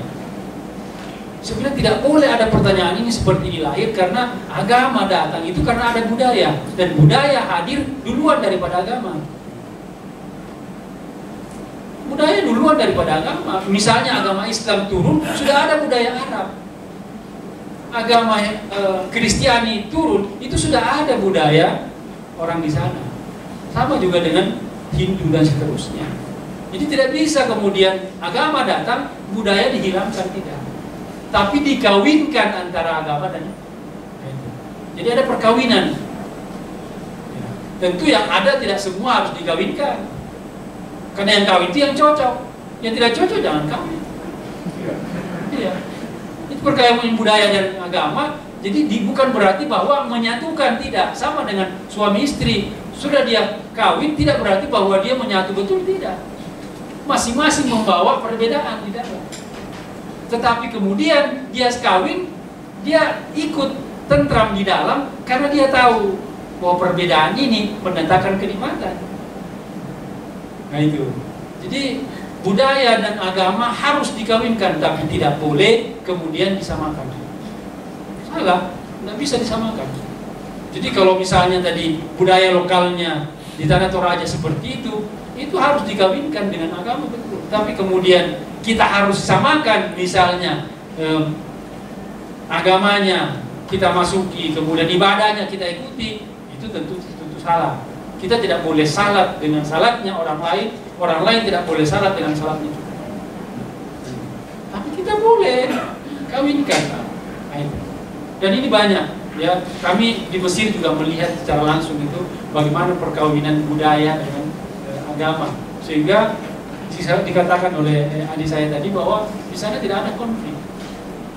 [SPEAKER 3] Sebenarnya tidak boleh ada pertanyaan ini seperti ini lahir, karena agama datang itu karena ada budaya, dan budaya hadir duluan daripada agama. Budaya duluan daripada agama. Misalnya agama Islam turun, sudah ada budaya Arab. Agama Kristiani turun, itu sudah ada budaya orang di sana. Sama juga dengan Hindu dan seterusnya. Jadi tidak bisa kemudian agama datang, budaya dihilangkan, tidak. Tapi dikawinkan antara agama dan itu. Jadi ada perkawinan. Ya. Tentu yang ada tidak semua harus dikawinkan. Karena yang kawin itu yang cocok. Yang tidak cocok jangan kawin. Iya. Itu perkawinan budaya dan agama. Jadi bukan berarti bahwa menyatukan, tidak. Sama dengan suami istri. Sudah dia kawin, tidak berarti bahwa dia menyatu, betul, tidak. Masing-masing membawa perbedaan di dalam.
[SPEAKER 1] tetapi kemudian dia kawin, dia ikut tentram di dalam karena dia tahu bahwa perbedaan ini mendatangkan kenikmatan. Nah itu. Jadi budaya dan agama harus dikawinkan, tapi tidak boleh kemudian disamakan. Salah, tidak bisa disamakan. Jadi kalau misalnya tadi budaya lokalnya di Tanah Toraja seperti itu harus dikawinkan dengan agama, betul. Tapi kemudian kita harus samakan, misalnya agamanya kita masuki, kemudian ibadahnya kita ikuti, itu tentu salah. Kita tidak boleh salat dengan salatnya orang lain tidak boleh salat dengan salatnya juga. Tapi kita boleh kawinkan. Dan ini banyak, ya. Kami di Mesir juga melihat secara langsung itu bagaimana perkawinan budaya dengan agama, sehingga dikatakan oleh adik saya tadi bahwa di sana tidak ada konflik,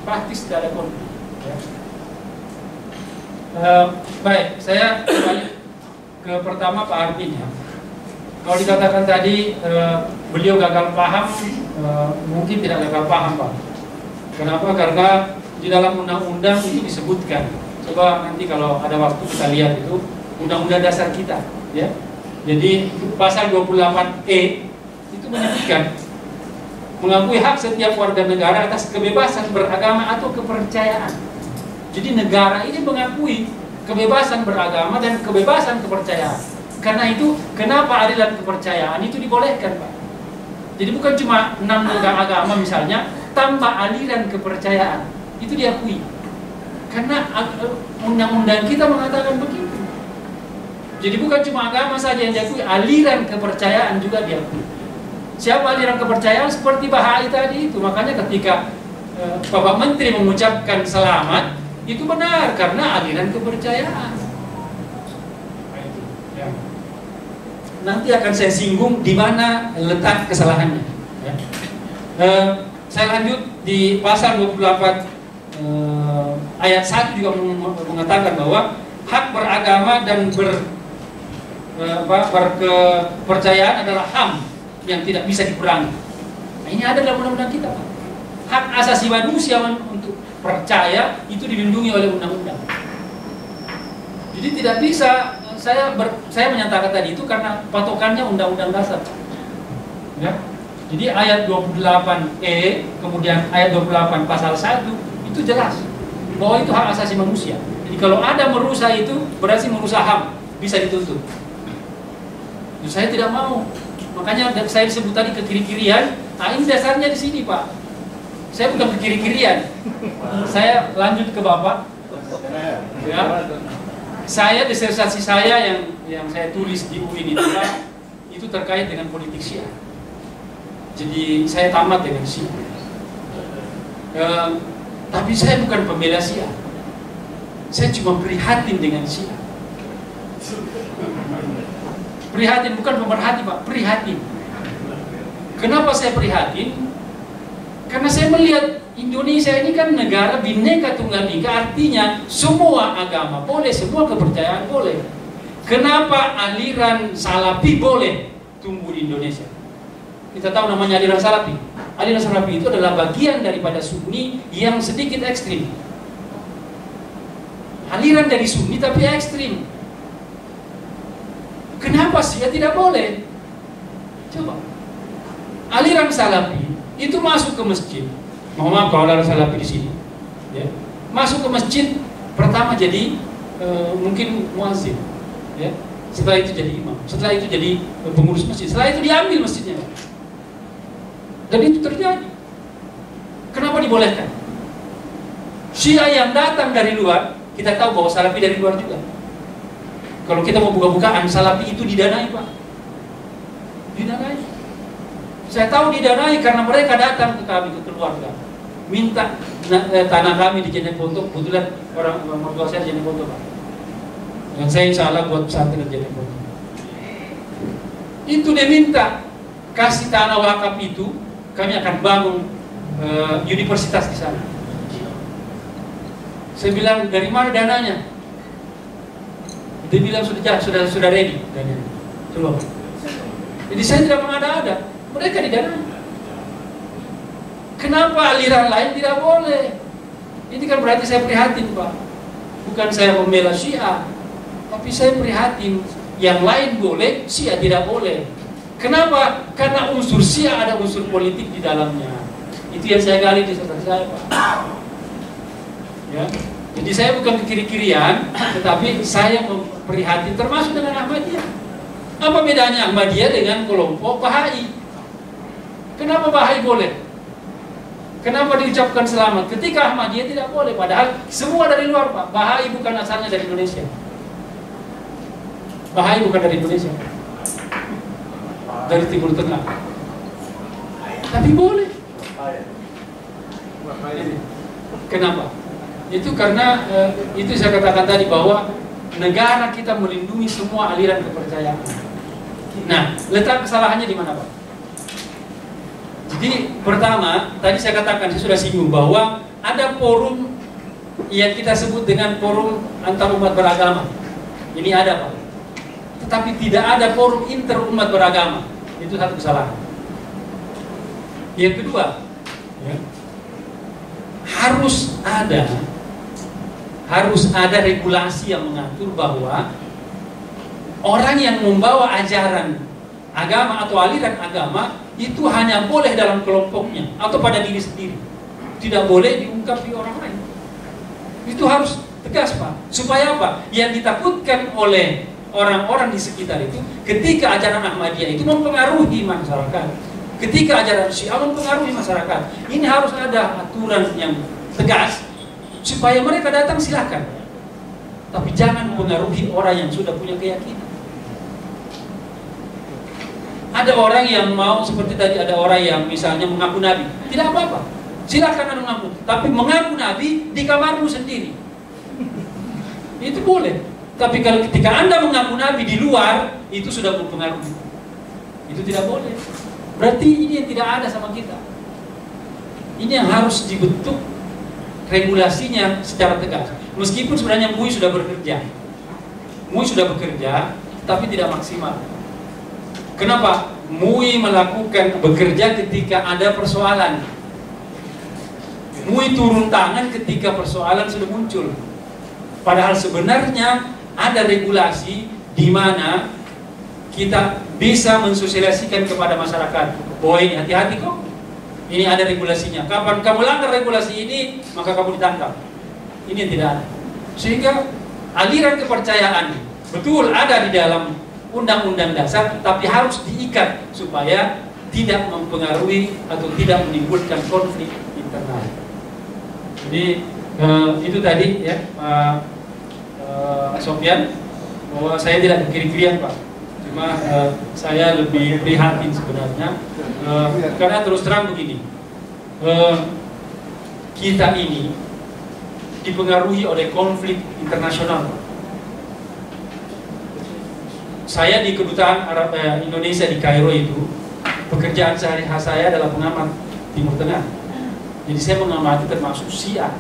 [SPEAKER 1] praktis tidak ada konflik. Ya. Baik, saya kembali ke pertama Pak Arvin, ya. Kalau dikatakan tadi beliau gagal paham, mungkin tidak gagal paham, Pak. Kenapa? Karena di dalam undang-undang itu disebutkan. Coba nanti kalau ada waktu kita lihat itu undang-undang dasar kita, ya. Jadi pasal 28E itu menyebutkan mengakui hak setiap warga negara atas kebebasan beragama atau kepercayaan. Jadi negara ini mengakui kebebasan beragama dan kebebasan kepercayaan. Karena itu, kenapa aliran kepercayaan itu dibolehkan, Pak? Jadi bukan cuma 6 agama misalnya, tambah aliran kepercayaan, itu diakui. Karena undang-undang kita mengatakan begitu. Jadi bukan cuma agama saja yang diakui, aliran kepercayaan juga diakui. Siapa aliran kepercayaan? Seperti Bahai tadi itu. Makanya ketika Bapak Menteri mengucapkan selamat, itu benar karena aliran kepercayaan. Nanti akan saya singgung di mana letak kesalahannya. Ya. Saya lanjut di pasal 28 ayat 1 juga mengatakan bahwa hak beragama dan berkepercayaan adalah HAM yang tidak bisa dikurangi. Nah, ini ada dalam undang-undang kita, Pak. Hak asasi manusia untuk percaya itu dilindungi oleh undang-undang. Jadi tidak bisa saya menyatakan tadi itu karena patokannya undang-undang dasar. Ya. Jadi ayat 28E kemudian ayat 28 pasal 1 itu jelas bahwa itu hak asasi manusia. Jadi kalau ada merusak itu berarti merusak HAM, bisa dituntut. Jadi saya tidak mau. Makanya saya disebut tadi kekiri-kirian. Nah, ini dasarnya di sini, Pak. Saya bukan kekiri-kirian. Saya lanjut ke Bapak. Ya. Saya disertasi saya yang saya tulis di UIN itu terkait dengan politik Syiah. Jadi saya tamat dengan Syiah. Tapi saya bukan pembela Syiah. Saya cuma prihatin dengan Syiah. Prihatin, bukan pemerhati, Pak, prihatin. Kenapa saya prihatin? Karena saya melihat Indonesia ini kan negara Bhinneka Tunggal Ika, artinya semua agama boleh, semua kepercayaan boleh. Kenapa aliran Salafi boleh tumbuh di Indonesia? Kita tahu namanya aliran Salafi. Aliran Salafi itu adalah bagian daripada Sunni yang sedikit ekstrim. Aliran dari Sunni tapi ekstrim. Kenapa Syiah tidak boleh? Coba. Aliran Salafi itu masuk ke masjid. Mohon maaf kalau ada Salafi di sini. Ya. Masuk ke masjid, pertama jadi mungkin muazzin. Ya. Setelah itu jadi imam. Setelah itu jadi pengurus masjid. Setelah itu diambil masjidnya. Dan itu terjadi. Kenapa dibolehkan? Syiah yang datang dari luar, kita tahu bahwa Salafi dari luar juga. Kalau kita mau buka-bukaan, Salafi itu didanai, Pak. Didanai. Saya tahu didanai karena mereka datang ke kami, ke keluarga, minta tanah kami di Jeneponto. Kebetulan orang mertua saya di Jeneponto, Pak. Dan saya insya Allah buat pesantren di Jeneponto. Itu dia minta, kasih tanah wakaf itu, kami akan bangun universitas di sana. Saya bilang, dari mana dananya? Dia bilang sudah ready dananya. Coba. Jadi saya tidak mengada-ada. Mereka didanai. Kenapa aliran lain tidak boleh? Ini kan berarti saya prihatin, Pak. Bukan saya membela Syiah, tapi saya prihatin. Yang lain boleh, Syiah tidak boleh. Kenapa? Karena unsur Syiah ada unsur politik di dalamnya. Itu yang saya gali di disertasi saya, Pak. Ya. Jadi saya bukan kiri-kirian, tetapi saya memprihatin termasuk dengan Ahmadiyah. Apa bedanya Ahmadiyah dengan kelompok Bahai? Kenapa Bahai boleh? Kenapa diucapkan selamat? Ketika Ahmadiyah tidak boleh, padahal semua dari luar, Pak. Bahai bukan asalnya dari Indonesia. Bahai bukan dari Indonesia, dari Timur Tengah. Tapi boleh. Kenapa? Itu karena itu saya katakan tadi bahwa negara kita melindungi semua aliran kepercayaan. Nah, letak kesalahannya di mana, Pak? Jadi pertama, tadi saya katakan, saya sudah singgung bahwa ada forum yang kita sebut dengan forum antar umat beragama. Ini ada, Pak. Tetapi tidak ada forum inter umat beragama. Itu satu kesalahan. Yang kedua, ya, harus ada regulasi yang mengatur bahwa orang yang membawa ajaran agama atau aliran agama itu hanya boleh dalam kelompoknya atau pada diri sendiri, tidak boleh diungkap di orang lain. Itu harus tegas, Pak. Supaya apa? Yang ditakutkan oleh orang-orang di sekitar itu, ketika ajaran Ahmadiyah itu mempengaruhi masyarakat, ketika ajaran Syiah mempengaruhi masyarakat, ini harus ada aturan yang tegas supaya mereka datang, silakan, tapi jangan mempengaruhi orang yang sudah punya keyakinan. Ada orang yang mau, seperti tadi ada orang yang misalnya mengaku Nabi, tidak apa-apa, silakan Anda mengaku, tapi mengaku Nabi di kamarmu sendiri, itu boleh. Tapi kalau ketika Anda mengaku Nabi di luar, itu sudah mempengaruhi, itu tidak boleh. Berarti ini yang tidak ada sama kita. Ini yang harus dibentuk regulasinya secara tegas. Meskipun sebenarnya MUI sudah bekerja, tapi tidak maksimal. Kenapa? MUI melakukan bekerja ketika ada persoalan. MUI turun tangan ketika persoalan sudah muncul. Padahal sebenarnya ada regulasi di mana kita bisa mensosialisasikan kepada masyarakat bahwa ini hati-hati kok, ini ada regulasinya. Kapan kamu langgar regulasi ini, maka kamu ditangkap. Ini yang tidak ada. Sehingga aliran kepercayaan betul ada di dalam Undang-Undang Dasar, tapi harus diikat supaya tidak mempengaruhi atau tidak menimbulkan konflik internal. Jadi itu tadi ya, Pak Sofyan, bahwa saya tidak kiri-kirian, Pak. Cuma saya lebih prihatin sebenarnya, karena terus terang begini, kita ini dipengaruhi oleh konflik internasional. Saya di Kedutaan Arab Indonesia di Kairo itu, pekerjaan sehari-hari saya adalah pengamat Timur Tengah. Jadi saya mengamati termasuk Syiah,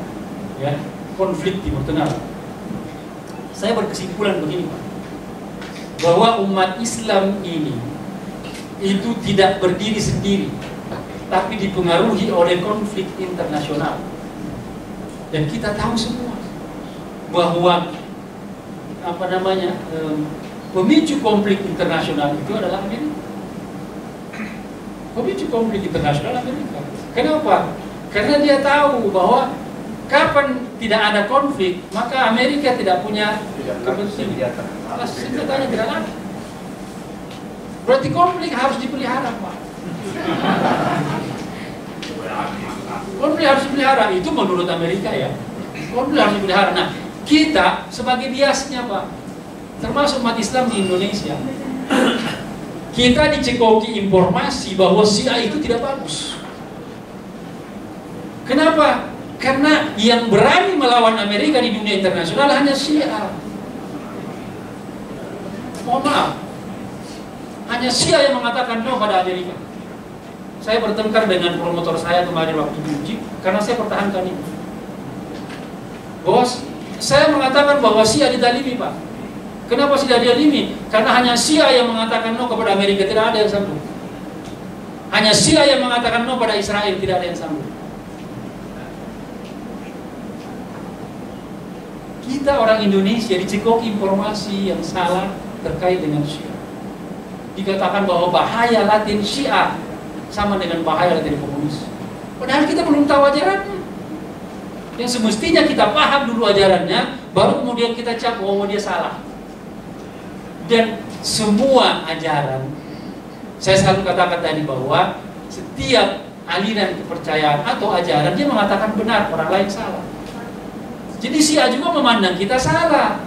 [SPEAKER 1] ya, konflik Timur Tengah. Saya berkesimpulan begini, Pak, bahwa umat Islam ini itu tidak berdiri sendiri, tapi dipengaruhi oleh konflik internasional. Dan kita tahu semua bahwa pemicu konflik internasional itu adalah Amerika. Pemicu konflik internasional Amerika. Kenapa? Karena dia tahu bahwa kapan tidak ada konflik, maka Amerika tidak punya kepentingan. Senjatanya tidak ada. Berarti konflik harus dipelihara, Pak. Konflik harus dipelihara, itu menurut Amerika ya. Konflik harus dipelihara. Nah, kita sebagai biasnya, Pak, termasuk umat Islam di Indonesia, kita dicekoki informasi bahwa Syiah itu tidak bagus. Kenapa? Karena yang berani melawan Amerika di dunia internasional hanya Syiah. Mohon maaf, hanya Syiah yang mengatakan no pada Amerika. Saya bertengkar dengan promotor saya kemarin waktu diuji, karena saya pertahankan ini. Bos, saya mengatakan bahwa Syiah didalimi, Pak. Kenapa Syiah didalimi? Karena hanya Syiah yang mengatakan no kepada Amerika, tidak ada yang sanggup. Hanya Syiah yang mengatakan no pada Israel, tidak ada yang sambut. Kita orang Indonesia dicekoki informasi yang salah terkait dengan Syiah. Dikatakan bahwa bahaya Latin Syiah sama dengan bahaya Latin komunis. Padahal kita belum tahu ajarannya. Yang semestinya kita paham dulu ajarannya, baru kemudian kita cap bahwa dia salah. Dan semua ajaran, saya selalu katakan tadi bahwa setiap aliran kepercayaan atau ajaran dia mengatakan benar, orang lain salah. Jadi Syiah juga memandang kita salah.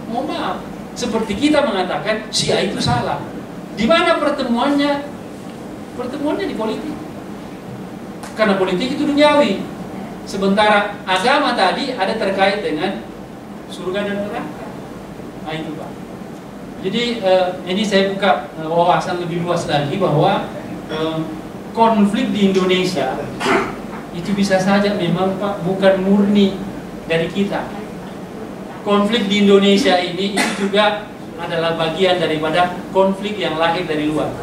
[SPEAKER 1] Mohon maaf, seperti kita mengatakan Syiah itu salah. Di mana pertemuannya? Pertemuannya di politik. Karena politik itu duniawi. Sementara agama tadi ada terkait dengan surga dan neraka. Nah itu Pak. Jadi ini saya buka wawasan lebih luas lagi bahwa konflik di Indonesia itu bisa saja memang Pak bukan murni dari kita. Konflik di Indonesia ini juga adalah bagian daripada konflik yang lahir dari luar.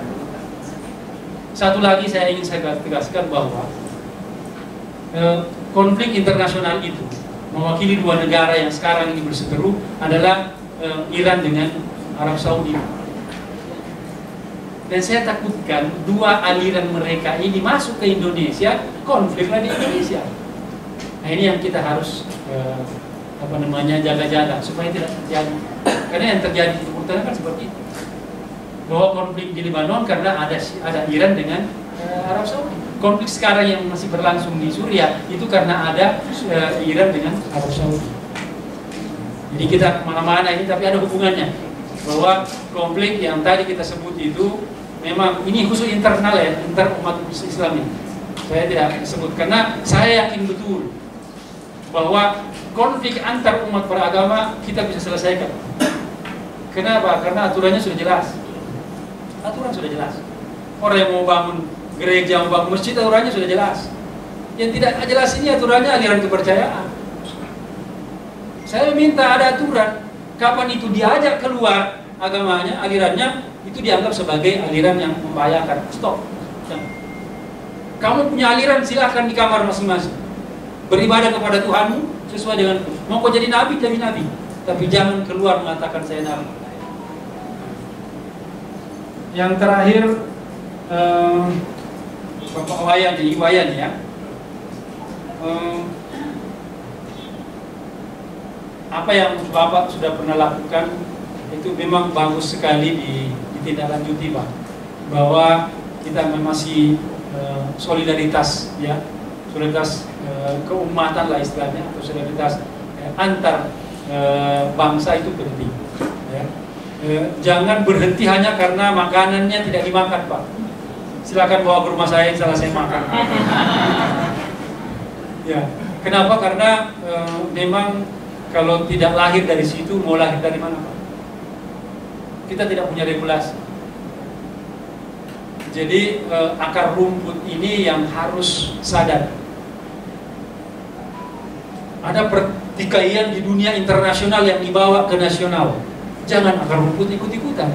[SPEAKER 1] Satu lagi saya ingin saya tegaskan bahwa konflik internasional itu mewakili dua negara yang sekarang ini berseteru adalah Iran dengan Arab Saudi. Dan saya takutkan dua aliran mereka ini masuk ke Indonesia, konfliklah di Indonesia. Nah ini yang kita harus jaga-jaga supaya tidak terjadi. Karena yang terjadi di Timur Tengah kan seperti itu. Bahwa konflik di Lebanon karena ada Iran dengan Arab Saudi. Konflik sekarang yang masih berlangsung di Suriah itu karena ada Iran dengan Arab Saudi. Jadi kita kemana-mana ini tapi ada hubungannya. Bahwa konflik yang tadi kita sebut itu memang ini khusus internal ya, inter umat Islam ini. Saya tidak sebut karena saya yakin betul bahwa konflik antar umat beragama kita bisa selesaikan. Kenapa? Karena aturannya sudah jelas. Aturan sudah jelas. Orang yang mau bangun gereja, mau bangun masjid, aturannya sudah jelas. Yang tidak jelas ini aturannya aliran kepercayaan. Saya minta ada aturan. Kapan itu diajak keluar agamanya, alirannya, itu dianggap sebagai aliran yang membahayakan. Stop. Kamu punya aliran, silahkan di kamar masing-masing. Beribadah kepada Tuhanmu sesuai dengan mau kau jadi nabi, jadi nabi. Tapi jangan keluar mengatakan saya nabi. Yang terakhir Bapak Wayan, jadi Wayan ya. Apa yang Bapak sudah pernah lakukan itu memang bagus sekali ditindaklanjuti Pak. Bahwa kita masih solidaritas ya, solidaritas keumatan lah istilahnya, atau solidaritas antar bangsa itu penting. Ya. Jangan berhenti hanya karena makanannya tidak dimakan Pak. Silakan bawa ke rumah saya, salah saya makan. Ya, kenapa? Karena memang kalau tidak lahir dari situ, mau lahir dari mana Pak? Kita tidak punya regulasi. Jadi akar rumput ini yang harus sadar. Ada pertikaian di dunia internasional yang dibawa ke nasional. Jangan akar rumput ikut-ikutan.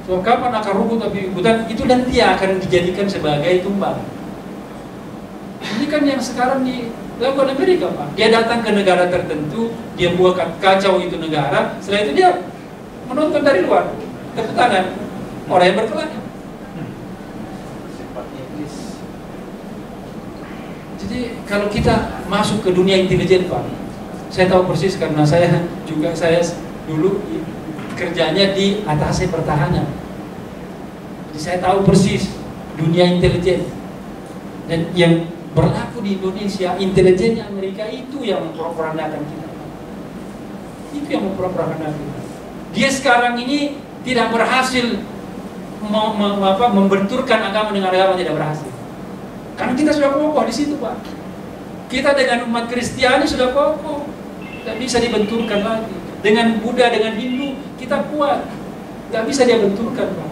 [SPEAKER 1] So, kapan akar rumput tapi ikutan, itu nanti akan dijadikan sebagai tumbal. Ini kan yang sekarang dilakukan Amerika Pak. Dia datang ke negara tertentu, dia buat kacau itu negara, setelah itu dia menonton dari luar, tepuk tangan orang yang berkelana. Jadi kalau kita masuk ke dunia intelijen Pak, saya tahu persis karena saya dulu kerjanya di atase pertahanan. Jadi saya tahu persis dunia intelijen. Dan yang berlaku di Indonesia, intelijennya Amerika itu yang mempropagandakan kita. Itu yang mempropagandakan kita. Dia sekarang ini tidak berhasil membenturkan agama dengan agama, tidak berhasil. Karena kita sudah kokoh di situ Pak. Kita dengan umat Kristiani sudah kokoh, tidak bisa dibenturkan lagi. Dengan Buddha, dengan Hindu kita kuat, tidak bisa dia benturkan Pak.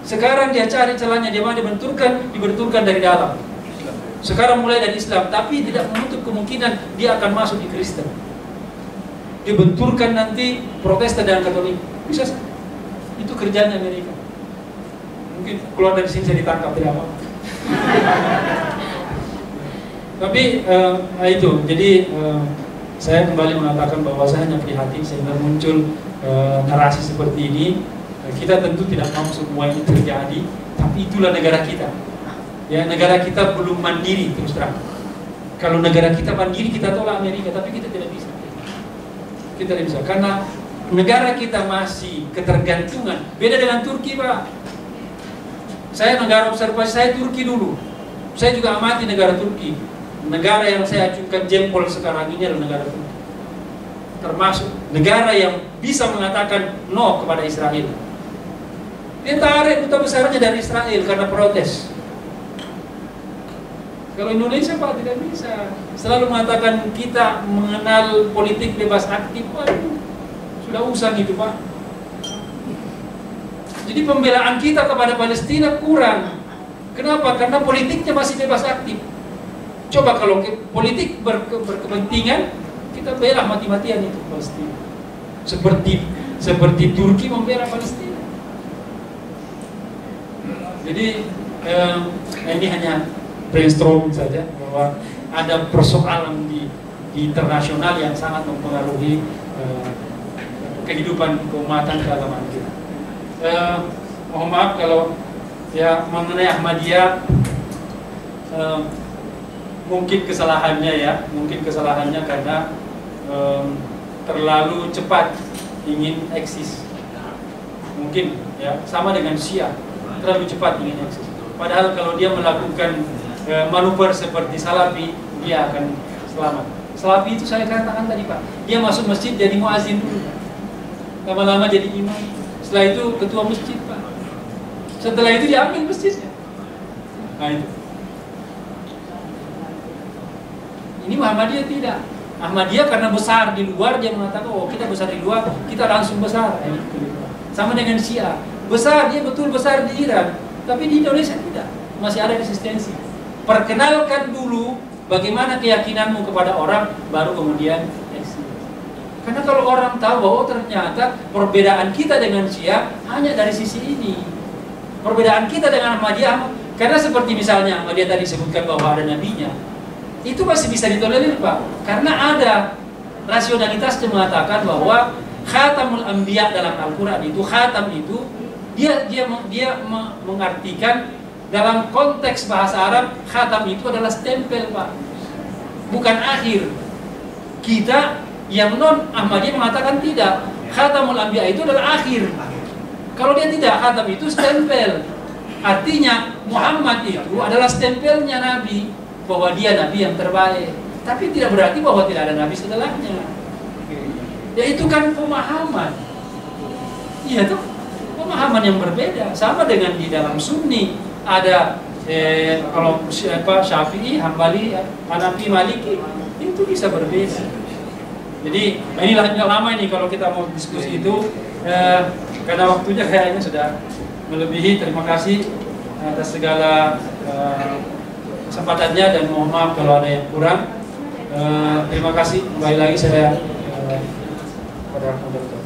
[SPEAKER 1] Sekarang dia cari celahnya, dia mau dibenturkan dari dalam. Sekarang mulai dari Islam, tapi tidak menutup kemungkinan dia akan masuk di Kristen. Dibenturkan nanti Protestan dan Katolik, bisa. Itu kerjanya Amerika.
[SPEAKER 3] Mungkin keluar dari sini saya ditangkap, tidak apa. Tapi itu, jadi saya kembali mengatakan bahwa saya hanya prihatin sehingga muncul narasi seperti ini. Kita tentu tidak mau semua ini terjadi, tapi itulah negara kita. Ya, negara kita belum mandiri terus terang. Kalau negara kita mandiri, kita tolak Amerika, tapi kita tidak bisa. Kita tidak bisa, karena negara kita masih ketergantungan. Beda dengan Turki, Pak. Saya negara observasi, saya Turki dulu. Saya juga amati negara Turki. Negara yang saya acungkan jempol sekarang ini adalah negara Turki. Termasuk negara yang bisa mengatakan no kepada Israel. Dia tarik duta besarnya dari Israel karena protes. Kalau Indonesia, Pak, tidak bisa. Selalu mengatakan kita mengenal politik bebas aktif. Waduh, sudah usah gitu, Pak. Jadi pembelaan kita kepada Palestina kurang. Kenapa? Karena politiknya masih bebas aktif. Coba kalau politik berkepentingan, kita bela mati-matian itu Palestina. Seperti Turki membela Palestina. Jadi ini hanya brainstorming saja bahwa ada persoalan di internasional yang sangat mempengaruhi kehidupan keumatan keagamaan kita. Mohon maaf kalau ya mengenai Ahmadiyah mungkin kesalahannya karena terlalu cepat ingin eksis. Mungkin ya sama dengan Syiah, terlalu cepat ingin eksis. Padahal kalau dia melakukan manuver seperti Salafi, dia akan selamat. Salafi itu saya katakan tadi, Pak, dia masuk masjid jadi muazin dulu, lama-lama jadi imam, setelah itu ketua masjid, Pak, setelah itu diambil masjidnya. Nah itu. Ini Muhammadiyah tidak. Ahmadiyah karena besar di luar, dia mengatakan, oh kita besar di luar, kita langsung besar. Sama dengan Syiah, besar, dia betul besar di Iran, tapi di Indonesia tidak, masih ada resistensi. Perkenalkan dulu bagaimana keyakinanmu kepada orang, baru kemudian eksis. Karena kalau orang tahu bahwa ternyata perbedaan kita dengan Syiah hanya dari sisi ini, perbedaan kita dengan Ahmadiyah, karena seperti misalnya Ahmadiyah tadi sebutkan bahwa ada nabinya, itu masih bisa ditolerir, Pak, karena ada rasionalitas yang mengatakan bahwa khatamul anbiya dalam Al-Quran itu, khatam itu dia mengartikan dalam konteks bahasa Arab, khatam itu adalah stempel, Pak, bukan akhir. Kita yang non Ahmadiyah mengatakan tidak, khatamul anbiya itu adalah akhir. Kalau dia tidak, khatam itu stempel. Artinya Muhammad itu adalah stempelnya Nabi, bahwa dia Nabi yang terbaik. Tapi tidak berarti bahwa tidak ada Nabi setelahnya. Ya itu kan pemahaman. Iya tuh, pemahaman yang berbeda. Sama dengan di dalam Sunni ada kalau Syafi'i, Hambali, Hanafi, Maliki, itu bisa berbeda. Jadi inilah yang lama ini kalau kita mau diskusi itu, karena waktunya kayaknya sudah melebihi. Terima kasih atas segala kesempatannya dan mohon maaf kalau ada yang kurang. Terima kasih. Kembali lagi saya pada moderator.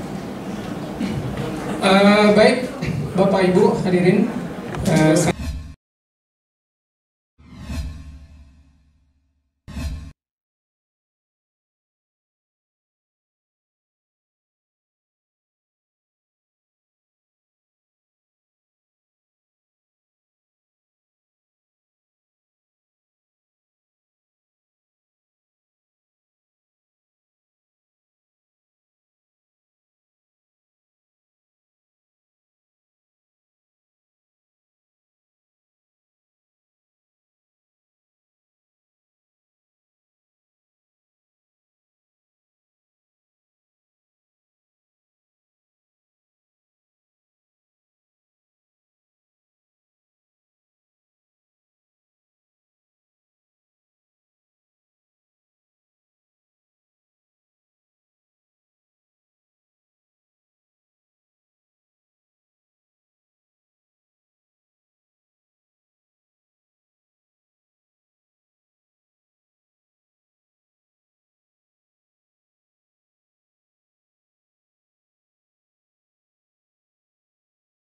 [SPEAKER 2] Baik, Bapak Ibu hadirin.